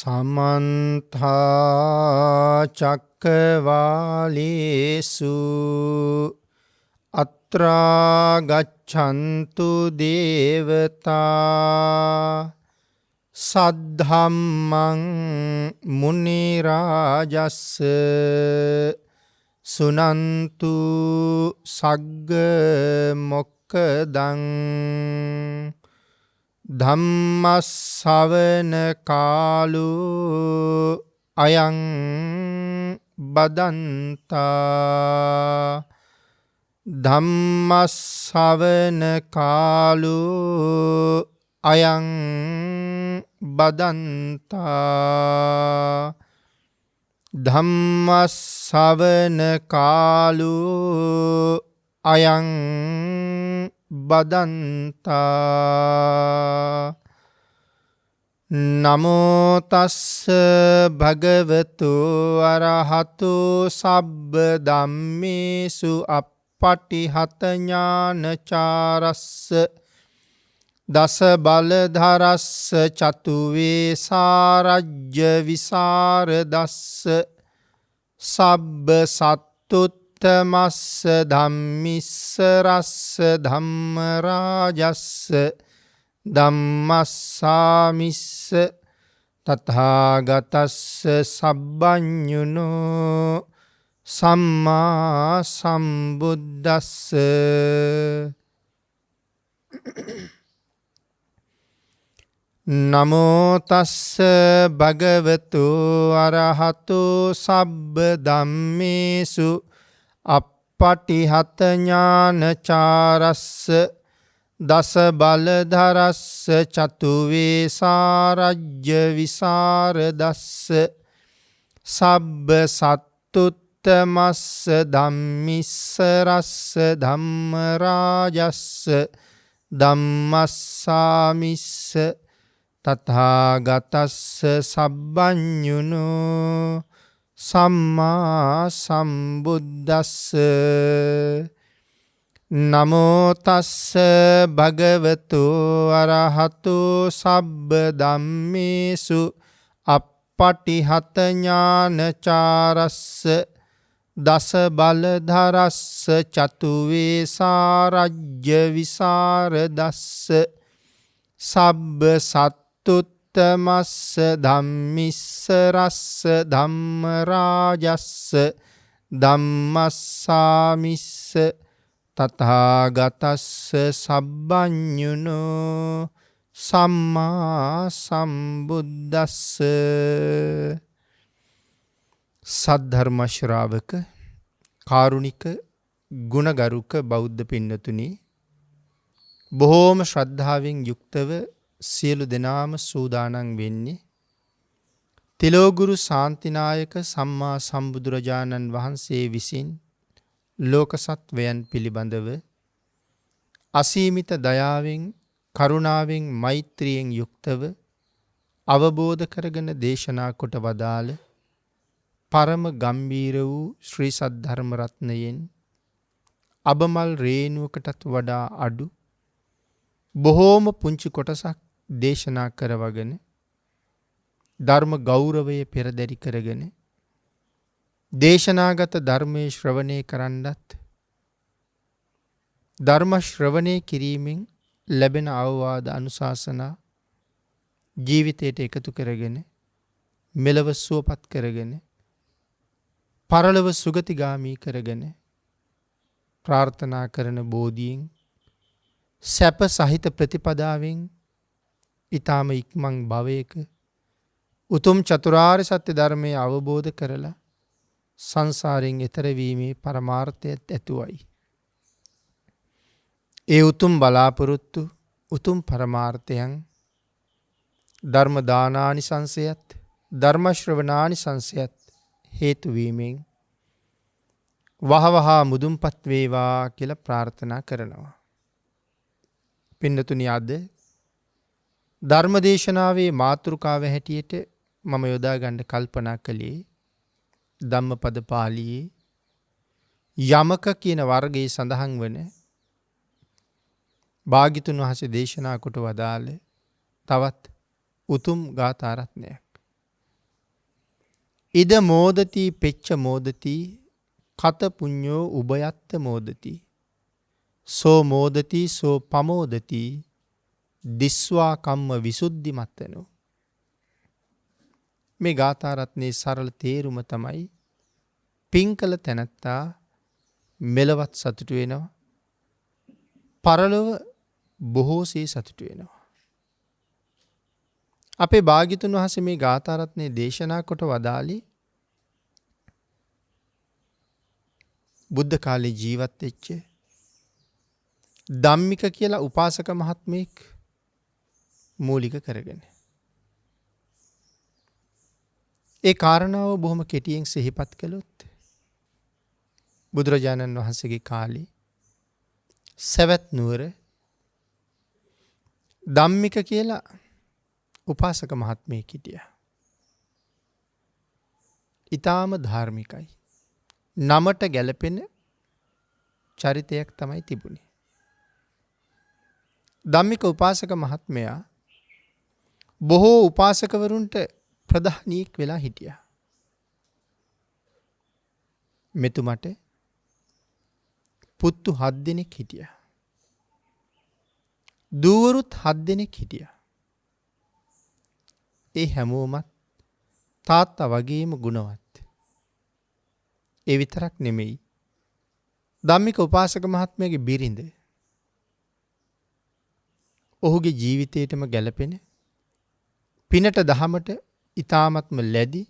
සමන්තා චක්කවාලේසු අත්‍රා ගච්ඡන්තු දේවතා සද්ධම්මං මුනි රාජස්ස සුනන්තු සග්ග මොක්ඛදං ධම්මස්සවන කාලෝ අයං බදන්තා ධම්මස්සවන කාලෝ අයං බදන්තා ධම්මස්සවන කාලෝ අයං බදන්තා නමෝ තස්ස භගවතු අරහතු සබ්බ ධම්මේසු අප්පටිහත ඥානචාරස්ස දස බලධරස්ස චතු වේසාරජ්‍ය විසරදස්ස සබ්බ සත්තුත් තමස්ස ධම්මිස්ස රස්ස ධම්ම රාජස්ස ධම්මස්සාමිස්ස තථාගතස්ස සබ්බඤුනෝ සම්මා සම්බුද්දස්ස නමෝ තස්ස භගවතු අරහතු සබ්බ ධම්මේසු අප්පටිහත ඥානචාරස්ස දස බලධරස්ස චතු වේසාරජ්‍ය විසරදස්ස සබ්බ සත්තුත්තමස්ස ධම්මිස්ස රස්ස ධම්ම රාජස්ස ධම්මස්සාමිස්ස තථාගතස්ස සබ්බඤුනෝ සම්මා සම්බුද්දස්ස නමෝ තස්ස භගවතු අරහතු සබ්බ ධම්මේසු අප්පටිහත ඥානචාරස්ස දස බලධරස්ස චතු වේසාරජ්‍ය විසරදස්ස සබ්බ සත්තුත්තමස්ස ධම්මිස්ස රස්ස ධම්ම රාජස්ස ධම්මස්සාමිස්ස තථාගතස්ස සබ්බඤුනෝ සම්මා සම්බුද්දස්ස සද්ධර්ම ශ්‍රාවක කාරුණික ගුණගරුක බෞද්ධ පින්නතුනි බොහෝම ශ්‍රද්ධාවෙන් යුක්තව සියලු දෙනාම සූදානම් වෙන්නේ තිලෝගුරු ශාන්තිනායක සම්මා සම්බුදුරජාණන් වහන්සේ විසින් ලෝක සත්වයන් පිළිබඳව අසීමිත දයාවෙන් කරුණාවෙන් මෛත්‍රියෙන් යුක්තව අවබෝධ කරගෙන දේශනා කොට වදාළ පරම ගම්බීර වූ ශ්‍රී සද්ධර්ම රත්නයෙන් අබමල් රේණුවකටත් වඩා අඩු බොහෝම පුංචි කොටසක් දේශනා කරවගෙන ධර්ම ගෞරවය පෙරදරි කරගෙන දේශනාගත ධර්මයේ ශ්‍රවණය කරන්නත් ධර්ම ශ්‍රවණය කිරීමෙන් ලැබෙන අවවාද අනුශාසනා ජීවිතයට එකතු කරගෙන මෙලව සුවපත් කරගෙන පරලොව සුගතිගාමී කරගෙන ප්‍රාර්ථනා කරන බෝධියෙන් සැප සහිත ප්‍රතිපදාවෙන් ඊ타ම ඉක්මන් භවයක උතුම් චතුරාර්ය සත්‍ය ධර්මය අවබෝධ කරලා සංසාරයෙන් එතර වීමේ පරමාර්ථයත් ඇතුවයි. ඒ උතුම් බලාපොරොත්තු උතුම් පරමාර්ථයන් ධර්ම දානානිසංසයත් ධර්ම ශ්‍රවණානිසංසයත් හේතු වීමෙන් වහවහා මුදුන්පත් වේවා කියලා ප්‍රාර්ථනා කරනවා. පින්නතුනි අද ධර්මදේශනාවේ මාතෘකාව හැටියට මම යොදා ගන්න කල්පනා කළේ ධම්මපද පාළියේ යමක කියන වර්ගයේ සඳහන් වන භාග්‍යතුන් වහන්සේ දේශනා කොට වදාළ තවත් උතුම් ගාථා රත්නයක්. ඉද මෝදති පෙච්ච මෝදති කත පුඤ්ඤෝ උභයත්ත මෝදති සෝ මෝදති සෝ පමෝදති දිස්වා කම්ම විසුද්ධි මත්තනෝ. මේ ගාථා රත්නයේ සරල තේරුම තමයි පින් කළ තැනැත්තා මෙලවත් සතුටු වෙනවා, පරලොව බොහෝසේ සතුටු වෙනවා. අපේ භාග්‍යතුන් වහන්සේ මේ ගාථා රත්නයේ දේශනා කොට වදාළේ බුද්ධ කාලේ ජීවත් වෙච්ච ධම්මික කියලා උපාසක මහත්මයෙක් මූලික කරගෙන. ඒ කාරණාව බොහොම කෙටියෙන් සිහිපත් කළොත් බුදුරජාණන් වහන්සේගේ කාලේ සවැත් නුවර ධම්මික කියලා උපාසක මහත්මයෙක් හිටියා. ඊටාම ධාර්මිකයි. නමට ගැලපෙන චරිතයක් තමයි තිබුණේ. ධම්මික උපාසක මහත්මයා බොහෝ උපාසකවරුන්ට ප්‍රධානියෙක් වෙලා හිටියා. මෙතුමට පුත්තු 7 දෙනෙක් හිටියා. දූවරුත් 7 දෙනෙක් හිටියා. ඒ හැමෝමත් තාත්තා වගේම ගුණවත්. ඒ විතරක් නෙමෙයි. ධම්මික උපාසක මහත්මයාගේ බිරිඳ ඔහුගේ ජීවිතේටම ගැලපෙන පිනට දහමට ඊ타මත්ම ලැබි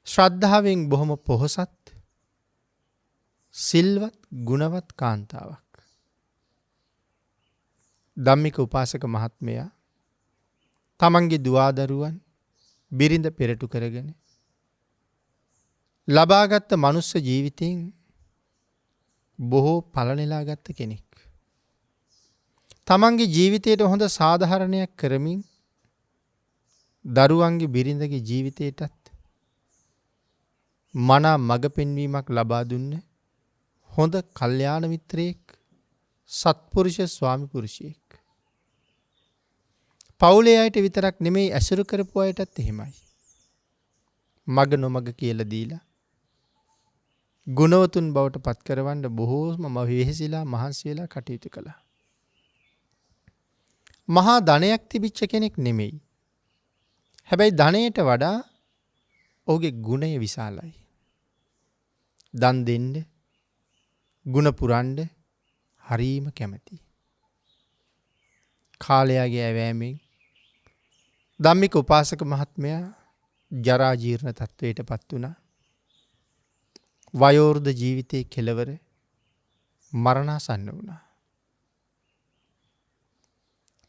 ශ්‍රද්ධාවෙන් බොහොම පොහොසත් සිල්වත් ගුණවත් කාන්තාවක්. ධම්මික උපාසක මහත්මයා තමන්ගේ දුවදරුවන් බිරිඳ පෙරටු කරගෙන ලබාගත් මනුස්ස ජීවිතයෙන් බොහෝ ඵල නෙලා ගත්ත කෙනෙක්. තමන්ගේ ජීවිතයට හොඳ සාධාරණයක් කරමින් දරුවන්ගේ බිරිඳගේ ජීවිතයටත් මනා මඟ පෙන්වීමක් ලබා දුන්න හොඳ කල්යාණ මිත්‍රයෙක්, සත්පුරුෂ ස්වාමි පුරුෂයෙක්. පවුලේ අයට විතරක් නෙමෙයි ඇසුරු කරපු අයටත් එහෙමයි. මග නොමග කියලා දීලා ගුණවතුන් බවට පත් කරවන්න බොහෝම වෙහෙසිලා මහන්සි වෙලා කටයුතු කළා. මහා ධනයක් තිබිච්ච කෙනෙක් නෙමෙයි. හැබැයි ධනයට වඩා ඔහුගේ ගුණය විශාලයි. දන් දෙන්න, ගුණ පුරන්න හරීම කැමැති. කාලයාගේ ඇවෑමෙන් ධම්මික උපාසක මහත්මයා ජරා ජීර්ණ තත්වයට පත් වුණා. වයෝවෘද්ධ ජීවිතයේ කෙලවර මරණාසන්න වුණා.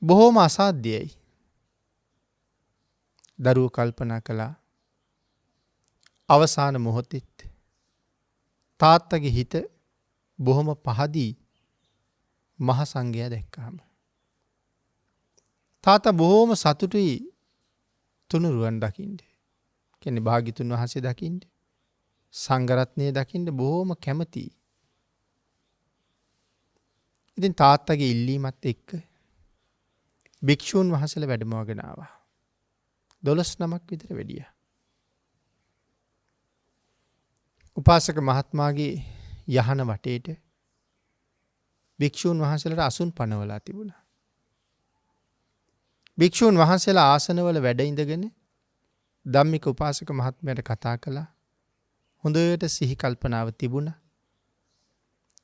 බොහෝම අසාධ්‍යයි. දරුවෝ කල්පනා කළා අවසාන මොහොතෙත් තාත්තගේ හිත බොහොම පහදී මහ සංඝයා දැක්කාම. තාත්තා බොහෝම සතුටුයි තුනුරුවන් දකින්න. කියන්නේ භාග්‍යතුන් වහන්සේ දකින්න, සංඝ රත්නය දකින්න බොහෝම කැමතියි. ඉතින් තාත්තගේ ඉල්ලීමත් එක්ක භික්ෂූන් වහන්සේලා වැඩමවගෙන ආවා. 12 නමක් විතර වැඩියා. උපාසක මහත්මයාගේ යහන වටේට භික්ෂූන් වහන්සේලාට අසුන් පනවලා තිබුණා. භික්ෂූන් වහන්සේලා ආසනවල වැඩ ඉඳගෙන ධම්මික උපාසක මහත්මයාට කතා කළා. හොඳට සිහි කල්පනාව තිබුණා.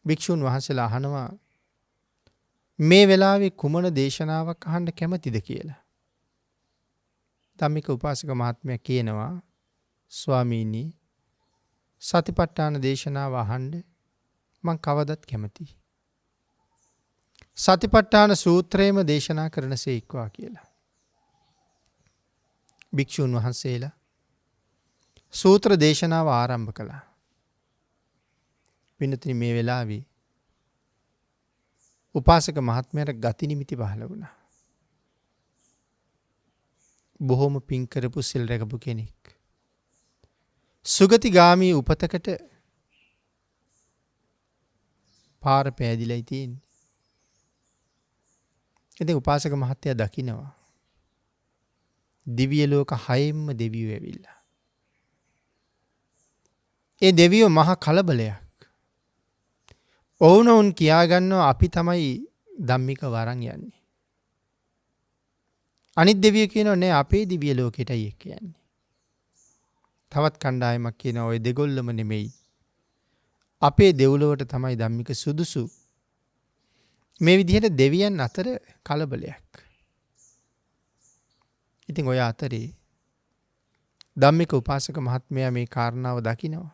භික්ෂූන් වහන්සේලා අහනවා මේ වෙලාවේ කුමන දේශනාවක් අහන්න කැමතිද කියලා. ධම්මික උපාසක මහත්මයා කියනවා ස්වාමීනි සතිපට්ඨාන දේශනාව අහන්න මං කවදත් කැමතියි. සතිපට්ඨාන සූත්‍රයේම දේශනා කරනසේක්වා කියලා. භික්ෂුන් වහන්සේලා සූත්‍ර දේශනාව ආරම්භ කළා. පින්නතුනි මේ වෙලාවේ උපාසක මහත්මයාට ගති නිමිති පහළ වුණා. බොහොම පින් කරපු සිල් රැකපු කෙනෙක්. සුගතිගාමී උපතකට පාර පෑදිලයි තියෙන්නේ. ඉතින් උපාසක මහත්තයා දකිනවා දිව්‍ය ලෝක 6ෙම දෙවියෝ ඇවිල්ලා. ඒ දෙවියෝ මහා කලබලයක්. ඔවුන් කියාගන්නවා අපි තමයි ධම්මික වරන් යන්නේ. අනිත් දෙවියෝ කියනවා නෑ අපේ දිව්‍ය ලෝකෙටයි එක්ක යන්නේ. තවත් කණ්ඩායමක් කියනවා ඔය දෙගොල්ලම නෙමෙයි. අපේ දෙව්ලොවට තමයි ධම්මික සුදුසු. මේ විදිහට දෙවියන් අතර කලබලයක්. ඉතින් ඔය අතරේ ධම්මික උපාසක මහත්මයා මේ කාරණාව දකිනවා.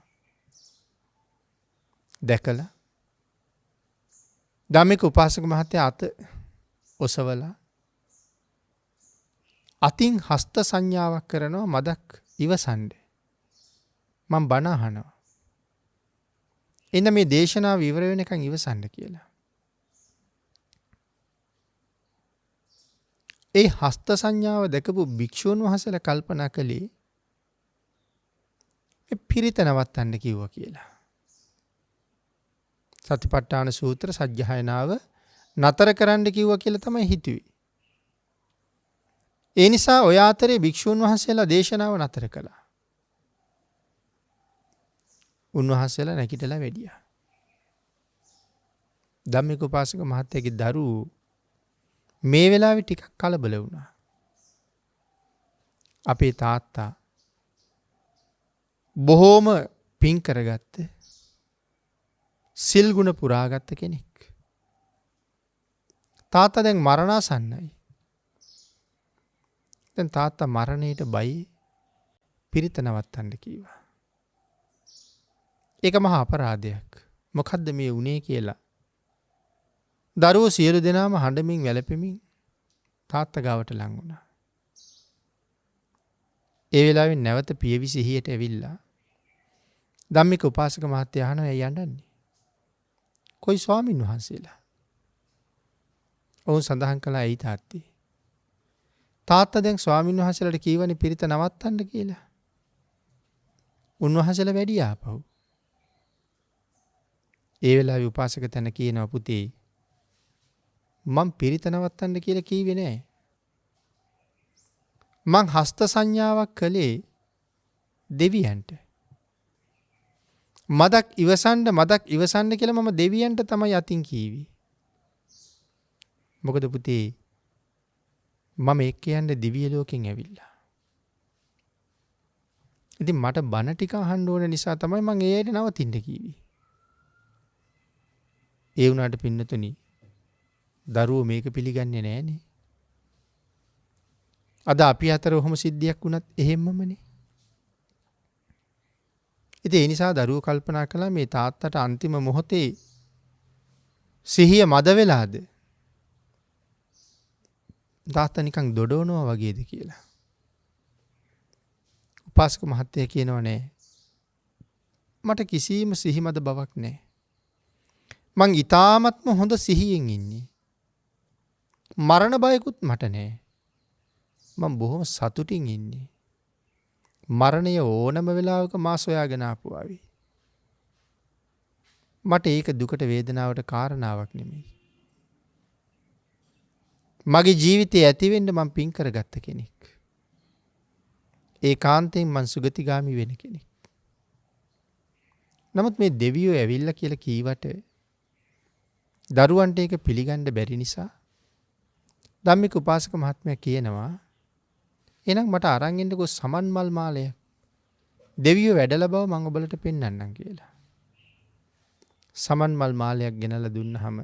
දැකලා ධම්මික උපාසක මහත්තයා අත ඔසවලා අතින් හස්ත සංඥාවක් කරනවා මදක් ඉවසන්න. මම බණ අහනවා. එන්න මේ දේශනාව ඉවර වෙනකන් ඉවසන්න කියලා. ඒ හස්ත සංඥාව දැකපු භික්ෂූන් වහන්සේලා කල්පනා කළේ මේ පිරිත නවත්තන්න කිව්වා කියලා. සතිපට්ඨාන සූත්‍ර සජ්ජහායනාව නතර කරන්න කිව්වා කියලා තමයි හිතුවේ. ඒ නිසා ඔය අතරේ භික්ෂූන් වහන්සේලා දේශනාව නතර කළා. උන්වහන්සේලා නැගිටලා වැඩියා. ධම්මික උපාසක මහත්තයාගේ දරුවෝ මේ වෙලාවේ ටිකක් කලබල වුණා. අපේ තාත්තා බොහෝම පින් කරගත්ත සිල් ගුණ පුරාගත්ත කෙනෙක්. තාත්තා දැන් මරණාසන්නයි. දැන් තාත්තා මරණයට බයි පිරිත නවත්තන්න කීවා. ඒක මහා අපරාධයක්. මොකද්ද මේ වුනේ කියලා. දරුවෝ සියලු දෙනාම හඬමින් වැළපෙමින් තාත්තා ගාවට ලං වුණා. ඒ වෙලාවේ නැවත පියවි සිහියට ඇවිල්ලා ධම්මික උපාසක මහත්තයා අහනවා ඇයි යන්නන්නේ? කොයි ස්වාමින් වහන්සේලා? ඔවුන් සඳහන් කළා ඇයි තාත්තේ? තාත්තා දැන් ස්වාමින් වහන්සේලාට කීවනේ පිරිත නවත්තන්න කියලා. උන්වහන්සේලා වැඩි ආපහු. ඒ වෙලාවේ උපාසක තැන කියනවා පුතේ මං පිරිත නවත්තන්න කියලා කීවේ නෑ. මං හස්ත සංඥාවක් කළේ දෙවියන්ට. මදක් ඉවසන්න කියලා මම දෙවියන්ට තමයි අතින් කීවේ. මොකද පුතේ මම එක්ක යන්න දිව්‍ය ලෝකෙන් ඇවිල්ලා. ඉතින් මට බණ ටික අහන්න ඕන නිසා තමයි මං ඒ ඇයිට නවතින්න කීවේ. ඒ වුණාට පින්නතුනි දරුවෝ මේක පිළිගන්නේ නෑනේ. අද අපි අතර ඔහොම සිද්ධියක් වුණත් එහෙම්මමනේ. ඉතින් ඒ නිසා දරුවෝ කල්පනා කළා මේ තාත්තට අන්තිම මොහොතේ සිහිය මද වෙලාද? තාත්තා නිකන් දොඩවනවා වගේද කියලා. උපාසක මහත්තයා කියනවා නෑ. මට කිසිම සිහිමද බවක් නෑ. මං ඊ타මත්ම හොඳ සිහියෙන් ඉන්නේ. මරණ බයකුත් මට නෑ. මම බොහොම සතුටින් ඉන්නේ. මරණය ඕනම වෙලාවක මා සොයාගෙන ආපු ආවේ. මට ඒක දුකට වේදනාවට කාරණාවක් නෙමෙයි. මගේ ජීවිතේ ඇති වෙන්න මම පින් කරගත්ත කෙනෙක්. ඒකාන්තයෙන් මං සුගතිගාමි වෙන කෙනෙක්. නමුත් මේ දෙවියෝ ඇවිල්ලා කියලා කීවට දරුවන්ට ඒක පිළිගන්න බැරි නිසා ධම්මික උපාසක මහත්මයා කියනවා එහෙනම් මට අරන් එන්නකෝ සමන් මල් මාලය. දෙවියෝ වැඩලා බව මම ඔබලට පෙන්වන්නම් කියලා. සමන් මල් මාලයක් ගෙනලා දුන්නාම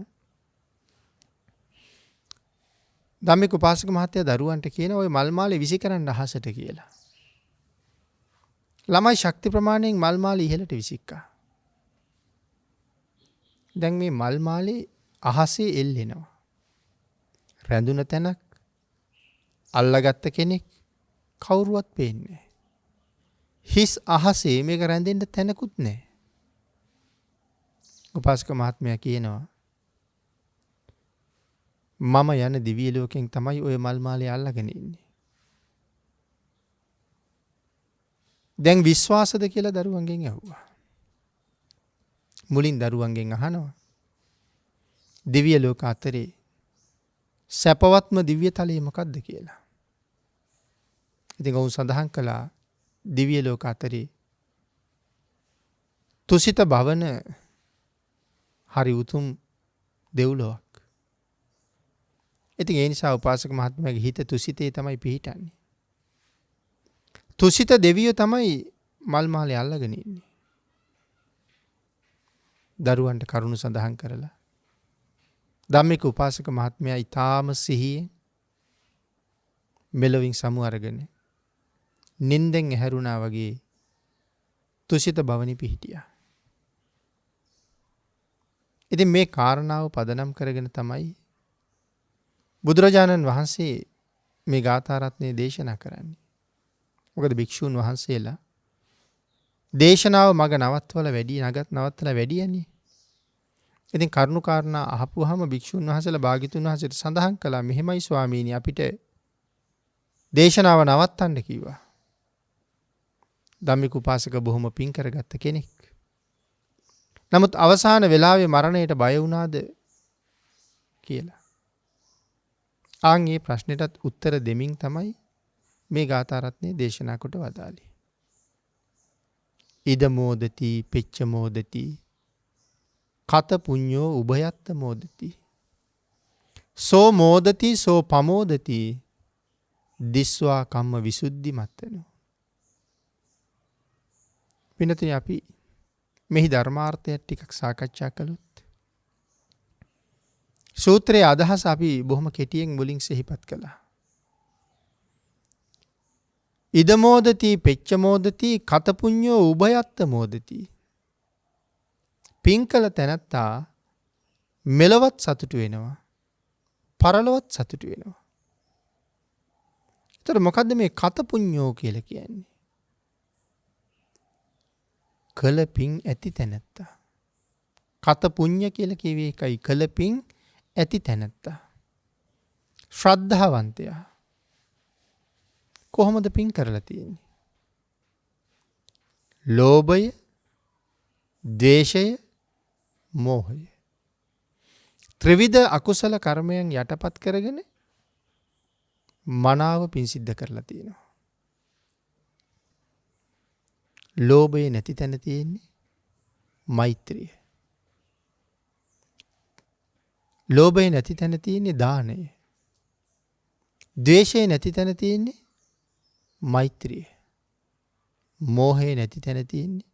ධම්මික උපාසක මහත්තයා දරුවන්ට කියන ওই මල් මාලේ විසි කරන්න අහසට කියලා. ළමයි ශක්ති ප්‍රමාණයෙන් මල් මාලේ ඉහළට විසික්කා. දැන් මේ මල් මාලේ අහසේ එල්ලෙනවා. රැඳුන තැනක් අල්ලගත්ත කෙනෙක් කවුරුවත් පේන්නේ. හිස් අහසේ මේක රැඳෙන්න තැනකුත් නැහැ. උපාසක මහත්මයා කියනවා මම යන දිව්‍ය ලෝකෙන් තමයි ওই මල් මාලේ අල්ලගෙන ඉන්නේ. දැන් විශ්වාසද කියලා දරුවන්ගෙන් ඇහුවා. මුලින් දරුවන්ගෙන් අහනවා දිව්‍ය ලෝක අතරේ සැපවත්ම දිව්‍ය තලයේ මොකද්ද කියලා. ඉතින් ඔවුන් සඳහන් කළා දිව්‍ය ලෝක අතරේ තුසිත භවන හරි උතුම් දෙව්ලොවක්. ඉතින් ඒ නිසා උපාසක මහත්මයාගේ හිත තුසිතේ තමයි පිහිටන්නේ. තුසිත දෙවියෝ තමයි මල් මාලේ අල්ලගෙන ඉන්නේ. දරුවන්ට කරුණු සඳහන් කරලා. ධම්මික උපාසක මහත්මයා ඊටාම සිහියෙන් මෙලොවින් සමු අරගෙන නින්දෙන් ඇහැරුණා වගේ තුසිත භවනි පිහිටියා. ඉතින් මේ කාරණාව පදනම් කරගෙන තමයි බුදුරජාණන් වහන්සේ මේ ගාථා රත්නය දේශනා කරන්නේ. මොකද භික්ෂූන් වහන්සේලා දේශනාව මග නවත්වලා වැඩියනේ. ඉතින් කරුණු කාරණා අහපුවාම භික්ෂූන් වහන්සේලා භාග්‍යතුන් වහන්සේට සඳහන් කළා මෙහෙමයි ස්වාමීනි අපිට දේශනාව නවත්තන්න කිව්වා. ධම්මික උපාසක බොහොම පින් කරගත්ත කෙනෙක්. නමුත් අවසාන වෙලාවේ මරණයට බය වුණාද කියලා. ආන් මේ ප්‍රශ්නෙටත් උත්තර දෙමින් තමයි මේ ගාථා රත්නය දේශනා කොට වදාළේ. ඉද මෝදති පෙච්ච මෝදති කත පුඤ්ඤෝ උභයත්ත මෝදති සෝ මෝදති සෝ පමෝදති දිස්වා කම්ම විසුද්ධි මත්තනෝ. පින්නතුනි අපි මෙහි ධර්මාර්ථය ටිකක් සාකච්ඡා කළොත් සූත්‍රයේ අදහස අපි බොහොම කෙටියෙන් මුලින් සිහිපත් කළා. ඉද මෝදති පෙච්ච මෝදති කත පුඤ්ඤෝ උභයත්ත මෝදති. පින් කළ තැනැත්තා මෙලවත් සතුටු වෙනවා පරලොවත් සතුටු වෙනවා. එතකොට මොකද්ද මේ කත පුඤ්ඤෝ කියලා කියන්නේ? කළ පින් ඇති තැනැත්තා. කත පුඤ්ඤ කියලා කියවේ එකයි කළ පින් ඇති තැනැත්තා. ශ්‍රද්ධාවන්තයා. කොහොමද පින් කරලා තියෙන්නේ? ලෝභය, ද්වේෂය, මෝහය. ත්‍රිවිධ අකුසල කර්මයන් යටපත් කරගෙන මනාව පින් සිද්ධ කරලා තියෙනවා. ලෝභය නැති තැන තියෙන්නේ මෛත්‍රිය. ලෝභය නැති තැන තියෙන්නේ දානය. ද්වේෂය නැති තැන තියෙන්නේ මෛත්‍රිය. මෝහය නැති තැන තියෙන්නේ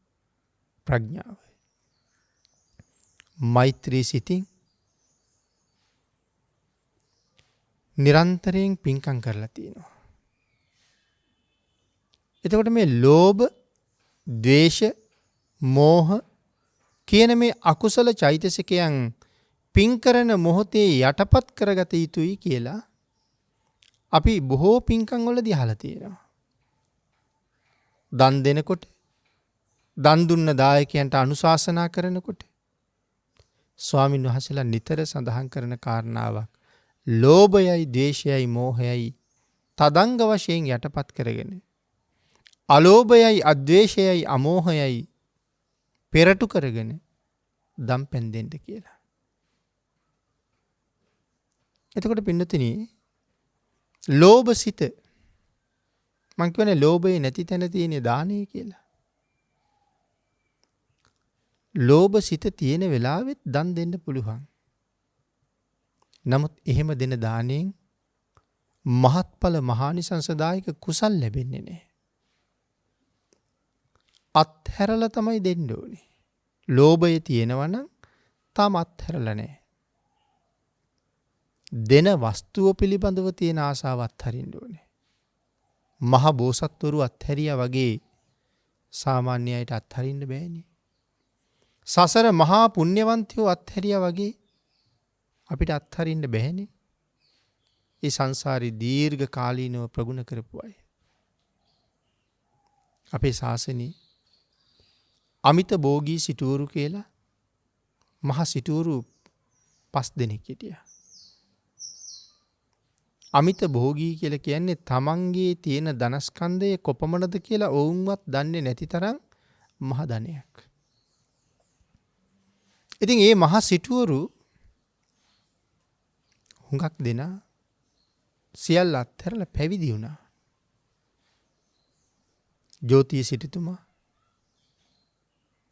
ප්‍රඥාව. මෛත්‍රී සිතින් නිරන්තරයෙන් පින්කම් කරලා තියෙනවා. එතකොට මේ ලෝභ, ද්වේෂ, මෝහ කියන මේ අකුසල චෛතසිකයන් පින් කරන මොහොතේ යටපත් කරගත යුතුයි කියලා අපි බොහෝ පින්කම් වලදී අහලා තියෙනවා. දන් දෙනකොට, දන් දුන්න දායකයන්ට අනුශාසනා කරනකොට ස්වාමින් වහන්සේලා නිතර සඳහන් කරන කාරණාවක් ලෝභයයි, ද්වේෂයයි, මෝහයයි තදංග වශයෙන් යටපත් කරගෙන අලෝභයයි, අද්වේෂයයි, අමෝහයයි පෙරටු කරගෙන දම් පැන් දෙන්න කියලා. එතකොට පින්නතුනි ලෝභ සිත මං කියන්නේ ලෝභය නැති තැන තියෙන දානය කියලා. ලෝභ සිත තියෙන වෙලාවෙත් දන් දෙන්න පුළුවන්. නමුත් එහෙම දෙන දාණයෙන් මහත්ඵල මහානිසංසදායක කුසල් ලැබෙන්නේ නැහැ. අත්හැරලා තමයි දෙන්න ඕනේ. ලෝභය තියෙනවා නම් තාම අත්හැරලා නැහැ. දෙන වස්තුව පිළිබඳව තියෙන ආසාව අත්හරින්න ඕනේ. මහ බෝසත්වරු අත්හැරියා වගේ සාමාන්‍ය අයට අත්හරින්න බෑනේ. සසර මහා පුණ්‍යවන්තයෝ අත්හැරියා වගේ අපිට අත්හරින්න බෑනේ. ඒ සංසාරේ දීර්ඝ කාලීනව ප්‍රගුණ කරපු අය. අපේ ශාසනයේ අමිත භෝගී සිටුවරු කියලා මහ සිටුවරු 5 දෙනෙක් හිටියා. අමිත භෝගී කියලා කියන්නේ තමන්ගේ තියෙන ධනස්කන්ධය කොපමණද කියලා ඔවුන්වත් දන්නේ නැති තරම් මහ ධනයක්. ඉතින් මේ මහ සිටුවරු හුඟක් දෙනා සියල්ල අත්හැරලා පැවිදි වුණා. ජෝතිය සිටුතුමා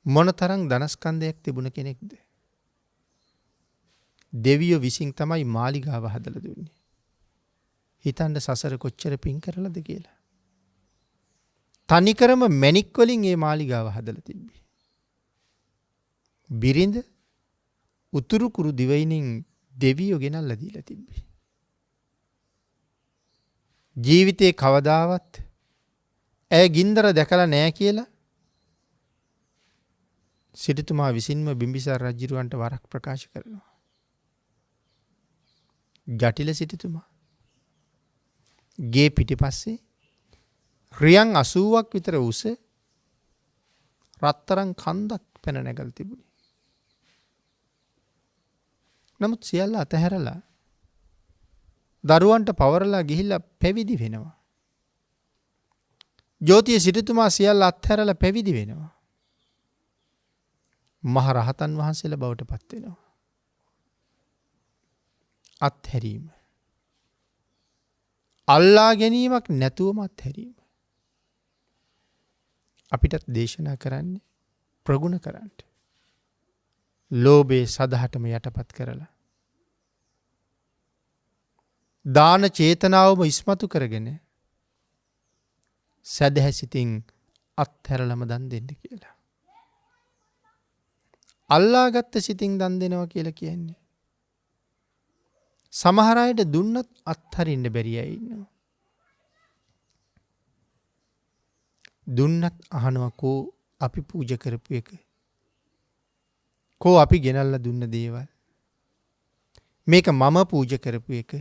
මොන තරම් ධනස්කන්ධයක් තිබුණ කෙනෙක්ද. දෙවියෝ විසින් තමයි මාලිගාව හදලා දුන්නේ. හිතන්න සසර කොච්චර පින් කරලද කියලා. තනිකරම මැණික් වලින් මේ මාලිගාව හදලා තිබ්බේ. බිරිඳ උතුරු කුරු දිවයිනින් දෙවියෝ ගෙනල්ලා දීලා තිබ්බේ. ජීවිතේ කවදාවත් ඇය ගින්දර දැකලා නැහැ කියලා සිටුතුමා විසින්ම බිම්බිසාර රජුරවන්ට වරක් ප්‍රකාශ කරනවා. ජටිල සිටුතුමා ගේ පිටිපස්සේ රියන් 80ක් විතර උස රත්තරන් කන්දක් පැන නැගලා තිබුණේ. නමුත් සියල්ල අතහැරලා දරුවන්ට පවරලා ගිහිල්ලා පැවිදි වෙනවා. ජෝතිය සිටුතුමා සියල්ල අත්හැරලා පැවිදි වෙනවා. මහ රහතන් වහන්සේලා බවට පත් වෙනවා. අත්හැරීම. අල්ලා ගැනීමක් නැතුවම අත්හැරීම. අපිටත් දේශනා කරන්නේ ප්‍රගුණ කරන්න. ලෝභයේ සදහටම යටපත් කරලා. දාන චේතනාවම ඉස්මතු කරගෙන සදහැසිතින් අත්හැරලම දන් දෙන්න කියලා. අල්ලාගත්ත සිතින් දන් දෙනවා කියලා කියන්නේ. සමහර අයට දුන්නත් අත්හරින්න බැරි අය ඉන්නවා. දුන්නත් අහනවා කෝ අපි පූජා කරපු එක. කෝ අපි ගෙනල්ලා දුන්න දේවල්. මේක මම පූජා කරපු එක.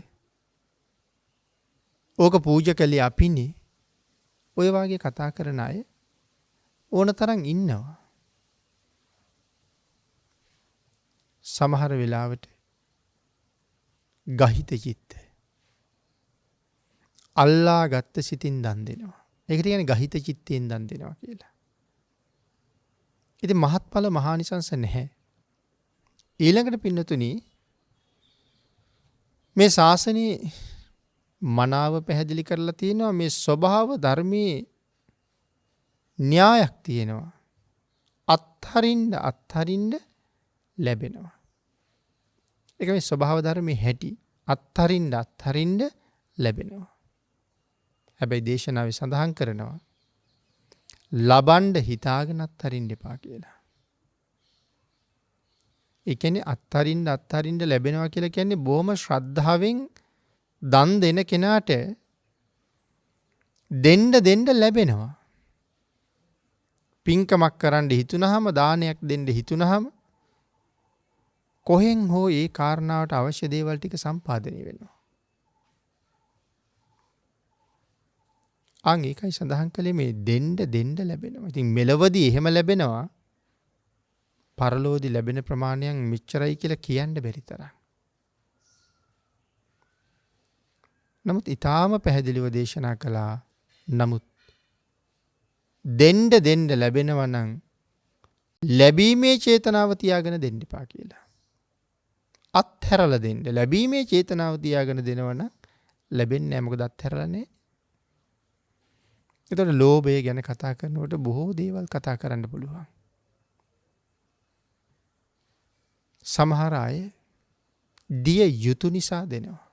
ඕක පූජා කළේ අපිනේ. ඔය වාගේ කතා කරන අය ඕන තරම් ඉන්නවා. සමහර වෙලාවට ගහිත චිත්ත අල්ලා ගත්ත සිතින් දන් දෙනවා. ඒකට කියන්නේ ගහිත චිත්තයෙන් දන් දෙනවා කියලා. ඉතින් මහත්ඵල මහානිසංස නැහැ. ඊළඟට පින්නතුනි මේ ශාසනයේ මනාව පැහැදිලි කරලා තියෙනවා මේ ස්වභාව ධර්මයේ න්‍යායක් තියෙනවා. අත්හරින්න ලැබෙනවා. ඒක මේ ස්වභාව ධර්මයේ හැටි. අත්හරින්න ලැබෙනවා. හැබැයි දේශනාවේ සඳහන් කරනවා ලබන්න හිතාගෙන අත්හරින්න එපා කියලා. ඒ කියන්නේ අත්හරින්න ලැබෙනවා කියලා කියන්නේ බොහොම ශ්‍රද්ධාවෙන් දන් දෙන කෙනාට දෙන්න ලැබෙනවා. පින්කමක් කරන්න හිතුනහම දානයක් දෙන්න හිතුනහම කොහෙන් හෝ ඒ කාරණාවට අවශ්‍ය දේවල් ටික සම්පාදනය වෙනවා. ඒකයි සඳහන් කළේ මේ දෙන්න ලැබෙනවා. ඉතින් මෙලවදී එහෙම ලැබෙනවා. පරලෝදී ලැබෙන ප්‍රමාණයන් මෙච්චරයි කියලා කියන්න බැරි තරම්. නමුත් ඊටාම පැහැදිලිව දේශනා කළා. නමුත් දෙන්න ලැබෙනවා නම් ලැබීමේ චේතනාව තියාගෙන දෙන්න එපා කියලා. අත්හැරලා දෙන්න. ලැබීමේ චේතනාව තියාගෙන දෙනවා නම් ලැබෙන්නේ නැහැ. මොකද අත්හැරලා නැහැ. ඒතකොට ලෝභය ගැන කතා කරනකොට බොහෝ දේවල් කතා කරන්න පුළුවන්. සමහර අය දිය යුතු නිසා දෙනවා.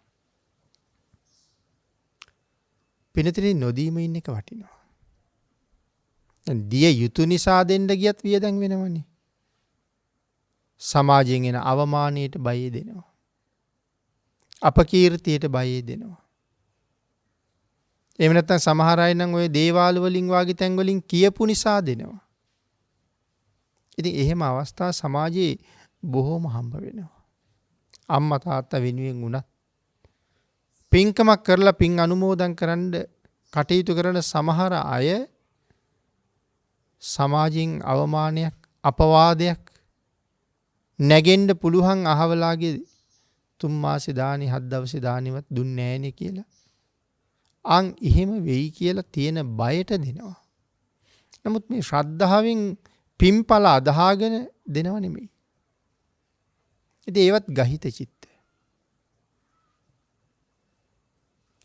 පිනතිරි නොදීම ඉන්න එක වටිනවා. දිය යුතු නිසා දෙන්න ගියත් වියදම් වෙනවනේ. සමාජයෙන් එන අවමානයට බය දෙනවා. අපකීර්තියට බය දෙනවා. එහෙම නැත්නම් සමහර අය නම් ওই දේවාල වලින් වාගේ තැන් වලින් කියපු නිසා දෙනවා. ඉතින් එහෙම අවස්ථා සමාජයේ බොහෝම හම්බ වෙනවා. අම්මා තාත්තා වෙනුවෙන් උනත් පින්කමක් කරලා පින් අනුමෝදන් කරන්න කටයුතු කරන සමහර අය සමාජයෙන් අවමානයක් අපවාදයක් නැගෙන්න පුළුවන් අහවලාගේ 3 මාසේ දානි 7 දවසේ දානිවත් දුන්නේ නැහනේ කියලා. එහෙම වෙයි කියලා තියෙන බයට දෙනවා. නමුත් මේ ශ්‍රද්ධාවෙන් පින්පල අදහාගෙන දෙනව නෙමෙයි. ඉතින් ඒවත් ගහිත චිත්ත.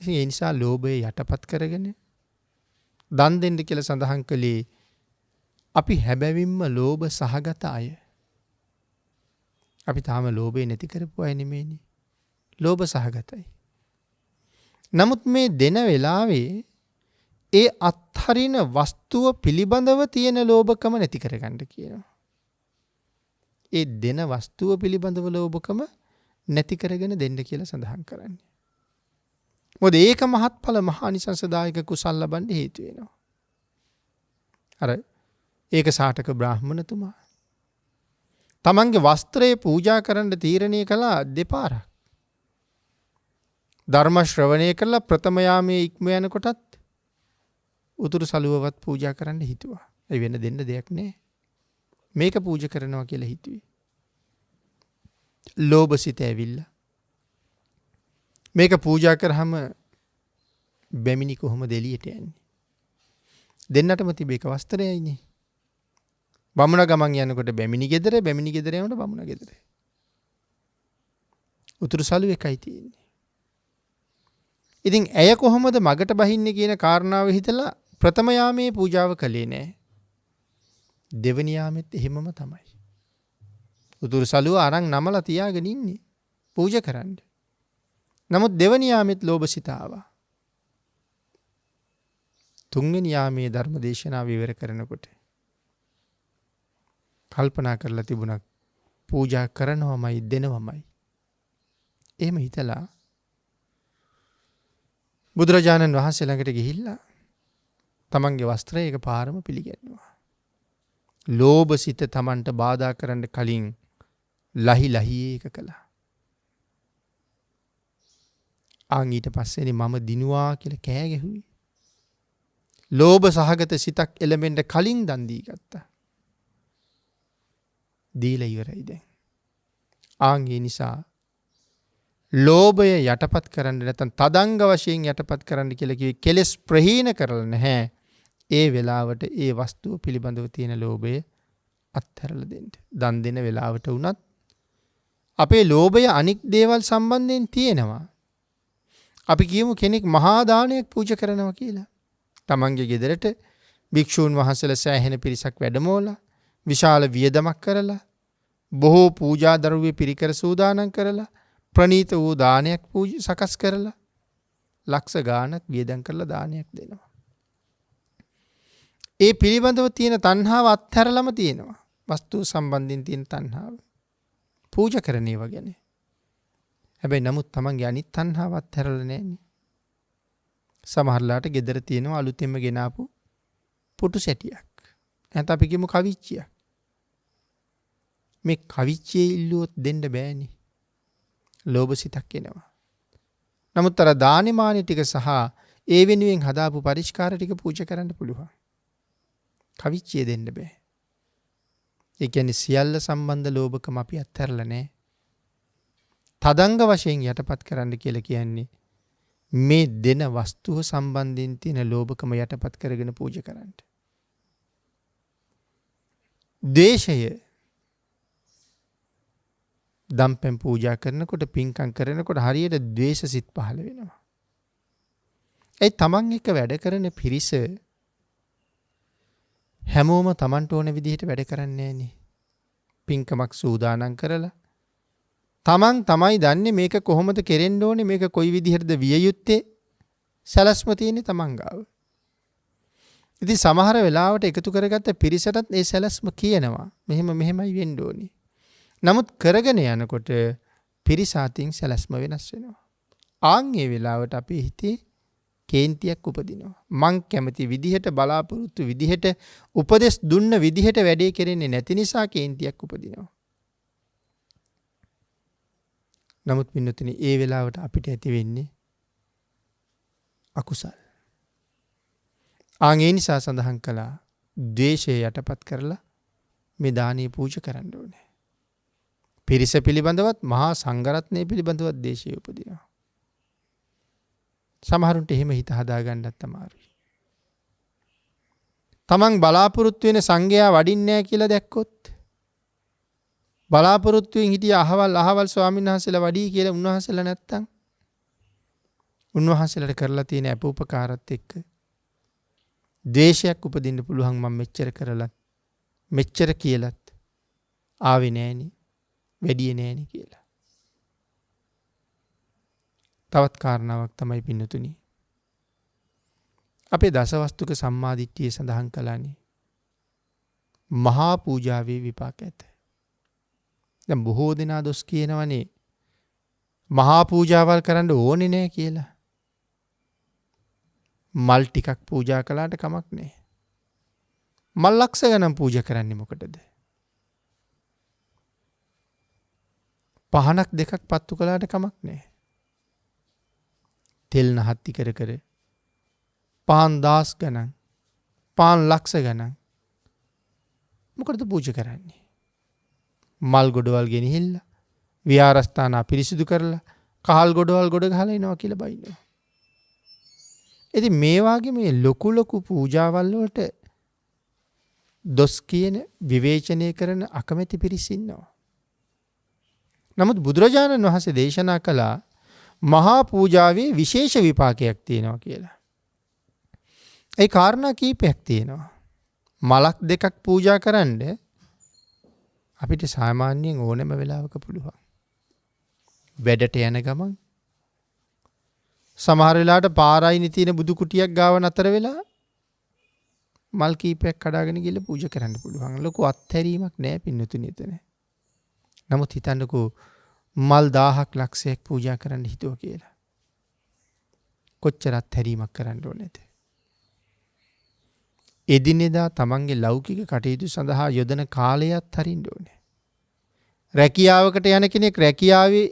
ඉතින් ඒ නිසා ලෝභය යටපත් කරගෙන දන් දෙන්න කියලා සඳහන් කළේ අපි හැබැවින්ම ලෝභ සහගත අය. අපි තාම ලෝභය නැති කරපු අය නෙමෙයිනේ. ලෝභ සහගතයි. නමුත් මේ දෙන වෙලාවේ ඒ අත්හරින වස්තුව පිළිබඳව තියෙන ලෝභකම නැති කරගන්න කියනවා. ඒ දෙන වස්තුව පිළිබඳව ලෝභකම නැති කරගෙන දෙන්න කියලා සඳහන් කරන්නේ. මොකද ඒක මහත්ඵල මහානිසංසදායක කුසල් ලබන්න හේතු වෙනවා. අර ඒක සාටක බ්‍රාහ්මණතුමා තමන්ගේ වස්ත්‍රය පූජා කරන්න තීරණය කළා දෙපාරක්. ධර්ම ශ්‍රවණය කළා ප්‍රථම යාමයේ ඉක්ම යනකොටත් උතුරු සළුවවත් පූජා කරන්න හිතුවා. ඒ වෙන දෙන්න දෙයක් නැහැ. මේක පූජා කරනවා කියලා හිතුවේ. ලෝභසිත ඇවිල්ලා මේක පූජා කරාම බැමිණි කොහොමද එළියට යන්නේ? දෙන්නටම තිබේ එක වස්ත්‍රයයිනේ. බමුණ ගමන් යනකොට බැමිණි ගෙදර, බැමිණි ගෙදර යනකොට බමුණ ගෙදර. උතුරු සළුව එකයි තියෙන්නේ. ඉතින් ඇය කොහොමද මගට බහින්නේ කියන කාරණාව හිතලා ප්‍රථම යාමේ පූජාව කළේ නෑ. දෙවනි යාමෙත් එහෙමම තමයි. උතුරු සළුව අරන් නමලා තියාගෙන ඉන්නේ පූජා කරන්න. නමුත් දෙවනි යාමෙත් ලෝභසිත ආවා. තුන්වෙනි යාමේ ධර්ම දේශනාව විවර කරනකොට කල්පනා කරලා තිබුණා පූජා කරනවමයි දෙනවමයි. එහෙම හිතලා බුදුරජාණන් වහන්සේ ළඟට ගිහිල්ලා තමන්ගේ වස්ත්‍රය එක පාරම පිළිගැන්නුවා. ලෝභසිත තමන්ට බාධා කරන්න කලින් ලහි ඒක කළා. ඊට පස්සේනේ මම දිනුවා කියලා කෑ ගැහුවේ. ලෝභ සහගත සිතක් එළඹෙන්න කලින් දන් දී ගත්තා. දීලා ඉවරයි දැන්. ඒ නිසා ලෝභය යටපත් කරන්න නැත්නම් තදංග වශයෙන් යටපත් කරන්න කියලා කිව්වේ කෙලෙස් ප්‍රහීන කරලා නැහැ. ඒ වෙලාවට ඒ වස්තුව පිළිබඳව තියෙන ලෝභය අත්හැරලා දෙන්න. දන් දෙන වෙලාවට වුණත් අපේ ලෝභය අනික් දේවල් සම්බන්ධයෙන් තියෙනවා. අපි කියමු කෙනෙක් මහා දානයක් පූජා කරනවා කියලා. තමන්ගේ ගෙදරට භික්ෂූන් වහන්සේලා සෑහෙන පිරිසක් වැඩමවලා විශාල වියදමක් කරලා බොහෝ පූජා දරුවේ පිරිකර සූදානම් කරලා ප්‍රණීත වූ දානයක් සකස් කරලා ලක්ෂ ගාණක් වියදම් කරලා දානයක් දෙනවා. ඒ පිළිබඳව තියෙන තණ්හාව අත්හැරලම තියෙනවා. වස්තු සම්බන්ධයෙන් තියෙන තණ්හාව. පූජා කරන ඒවා ගැන. හැබැයි නමුත් තමන්ගේ අනිත් තණ්හාව අත්හැරලා නැන්නේ. සමහරලාට ගෙදර තියෙනවා අලුතෙන්ම ගෙනාපු පුටු සැටියක්. නැත්නම් අපි කියමු කවිච්චියක්. මේ කවිච්චියේ ඉල්ලුවොත් දෙන්න බෑනේ. ලෝභසිතක් එනවා. නමුත් අර දානෙමානෙ ටික සහ ඒ වෙනුවෙන් හදාපු පරිස්කාර ටික පූජා කරන්න පුළුවන්. කවිච්චිය දෙන්න බෑ. ඒ කියන්නේ සියල්ල සම්බන්ධ ලෝභකම අපි අත්හැරලා නැහැ. තදංග වශයෙන් යටපත් කරන්න කියලා කියන්නේ මේ දෙන වස්තුව සම්බන්ධයෙන් තියෙන ලෝභකම යටපත් කරගෙන පූජා කරන්න. ද්වේෂය දම්පැන් පූජා කරනකොට පින්කම් කරනකොට හරියට ද්වේෂ සිත් පහළ වෙනවා. ඒ තමන් එක්ක වැඩ කරන පිරිස හැමෝම තමන්ට ඕන විදිහට වැඩ කරන්නේ නැහනේ. පින්කමක් සූදානම් කරලා තමන් තමයි දන්නේ මේක කොහොමද කෙරෙන්න ඕනේ, මේක කොයි විදිහටද විය යුත්තේ, සැලැස්ම තියෙන්නේ තමන් ගාව. ඉතින් සමහර වෙලාවට එකතු කරගත්ත පිරිසටත් ඒ සැලැස්ම කියනවා මෙහෙමයි වෙන්න ඕනේ. නමුත් කරගෙන යනකොට පිරිස අතින් සැලැස්ම වෙනස් වෙනවා. ඒ වෙලාවට අපේ හිතේ කේන්තියක් උපදිනවා. මං කැමති විදිහට බලාපොරොත්තු විදිහට උපදෙස් දුන්න විදිහට වැඩේ කෙරෙන්නේ නැති නිසා කේන්තියක් උපදිනවා. නමුත් පින්නතුනි ඒ වෙලාවට අපිට ඇති වෙන්නේ අකුසල්. ඒ නිසා සඳහන් කළා ද්වේෂය යටපත් කරලා මේ දානීය පූජා කරන්න ඕනේ. පිරිස පිළිබඳවත් මහා සංඝරත්නය පිළිබඳවත් ද්වේෂය උපදිනවා. සමහරුන්ට එහෙම හිත හදාගන්නත් අමාරුයි. තමන් බලාපොරොත්තු වෙන සංඝයා වඩින්නේ නැහැ කියලා දැක්කොත් බලාපොරොත්තුෙන් හිටිය අහවල් ස්වාමීන් වහන්සේලා වඩී කියලා උන්වහන්සේලා නැත්තම් උන්වහන්සේලාට කරලා තියෙන අපෝපකාරත් එක්ක ද්වේෂයක් උපදින්න පුළුවන්. මම මෙච්චර කරලා මෙච්චර කියලත් ආවේ නෑනේ වැඩිය නෑනේ කියලා. තවත් කාරණාවක් තමයි පින්නතුනි. අපේ දසවස්තුක සම්මාදිට්ඨිය සඳහන් කළානේ. මහා පූජාවේ විපාක ඇත. දැන් බොහෝ දෙනා දොස් කියනවනේ මහා පූජාවල් කරන්න ඕනේ නෑ කියලා. මල් ටිකක් පූජා කළාට කමක් නෑ. මල් ලක්ෂ ගණන් පූජා කරන්නේ මොකටද? පහනක් දෙකක් පත්තු කළාට කමක් නෑ. තෙල් නහත්ති කර කර පාන් දාස් ගණන් පාන් ලක්ෂ ගණන් මොකටද පූජා කරන්නේ? මල් ගොඩවල් ගෙනහිල්ලා විහාරස්ථාන පිරිසිදු කරලා කහල් ගොඩවල් ගොඩ ගහලා එනවා කියලා බයිනවා. ඉතින් මේ වාගේ මේ ලොකු ලොකු පූජාවල් වලට දොස් කියන විවේචනය කරන අකමැති පිරිස ඉන්නවා. නමුත් බුදුරජාණන් වහන්සේ දේශනා කළා මහා පූජාවේ විශේෂ විපාකයක් තියෙනවා කියලා. ඒ කාරණා කීපයක් තියෙනවා. මලක් දෙකක් පූජා කරන්න අපිට සාමාන්‍යයෙන් ඕනෑම වෙලාවක පුළුවන්. වැඩට යන ගමන් සමහර වෙලාවට පාරායිනේ තියෙන බුදු කුටියක් ගාව නතර වෙලා මල් කීපයක් කඩාගෙන ගිහලා පූජා කරන්න පුළුවන්. ලොකු අත්හැරීමක් නෑ පින්නතුනි එතන. නමුත් හිතන්නකෝ මල් 1000ක් ලක්ෂයක් පූජා කරන්න හිතුවා කියලා. කොච්චර අත්හැරීමක් කරන්න ඕනේද? එදිනෙදා තමන්ගේ ලෞකික කටයුතු සඳහා යොදන කාලයත් හරින්න ඕනේ. රැකියාවකට යන කෙනෙක් රැකියාවේ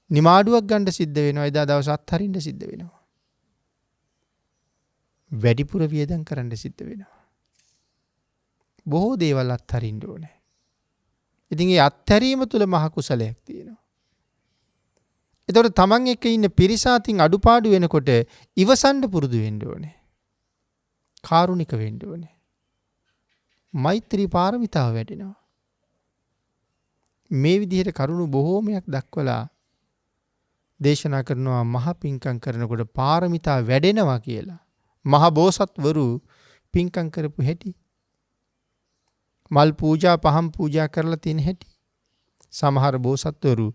නිමාඩුවක් ගන්න සිද්ධ වෙනවා. එදා දවස් අත්හරින්න සිද්ධ වෙනවා. වැඩිපුර වියදම් කරන්න සිද්ධ වෙනවා. බොහෝ දේවල් අත්හරින්න ඕනේ. ඉතින් ඒ අත්හැරීම තුළ මහ කුසලයක් තියෙනවා. ඒතකොට තමන් එක්ක ඉන්න පිරිස අතින් අඩුපාඩු වෙනකොට ඉවසන්න පුරුදු වෙන්න ඕනේ. කාරුණික වෙන්න ඕනේ. මෛත්‍රී පාරමිතාව වැඩෙනවා. මේ විදිහට කරුණු බොහෝමයක් දක්වලා දේශනා කරනවා මහ පිංකම් කරනකොට පාරමිතා වැඩෙනවා කියලා. මහ බෝසත්වරු පිංකම් කරපු හැටි. මල් පූජා පහන් පූජා කරලා තියෙන හැටි. සමහර බෝසත්වරු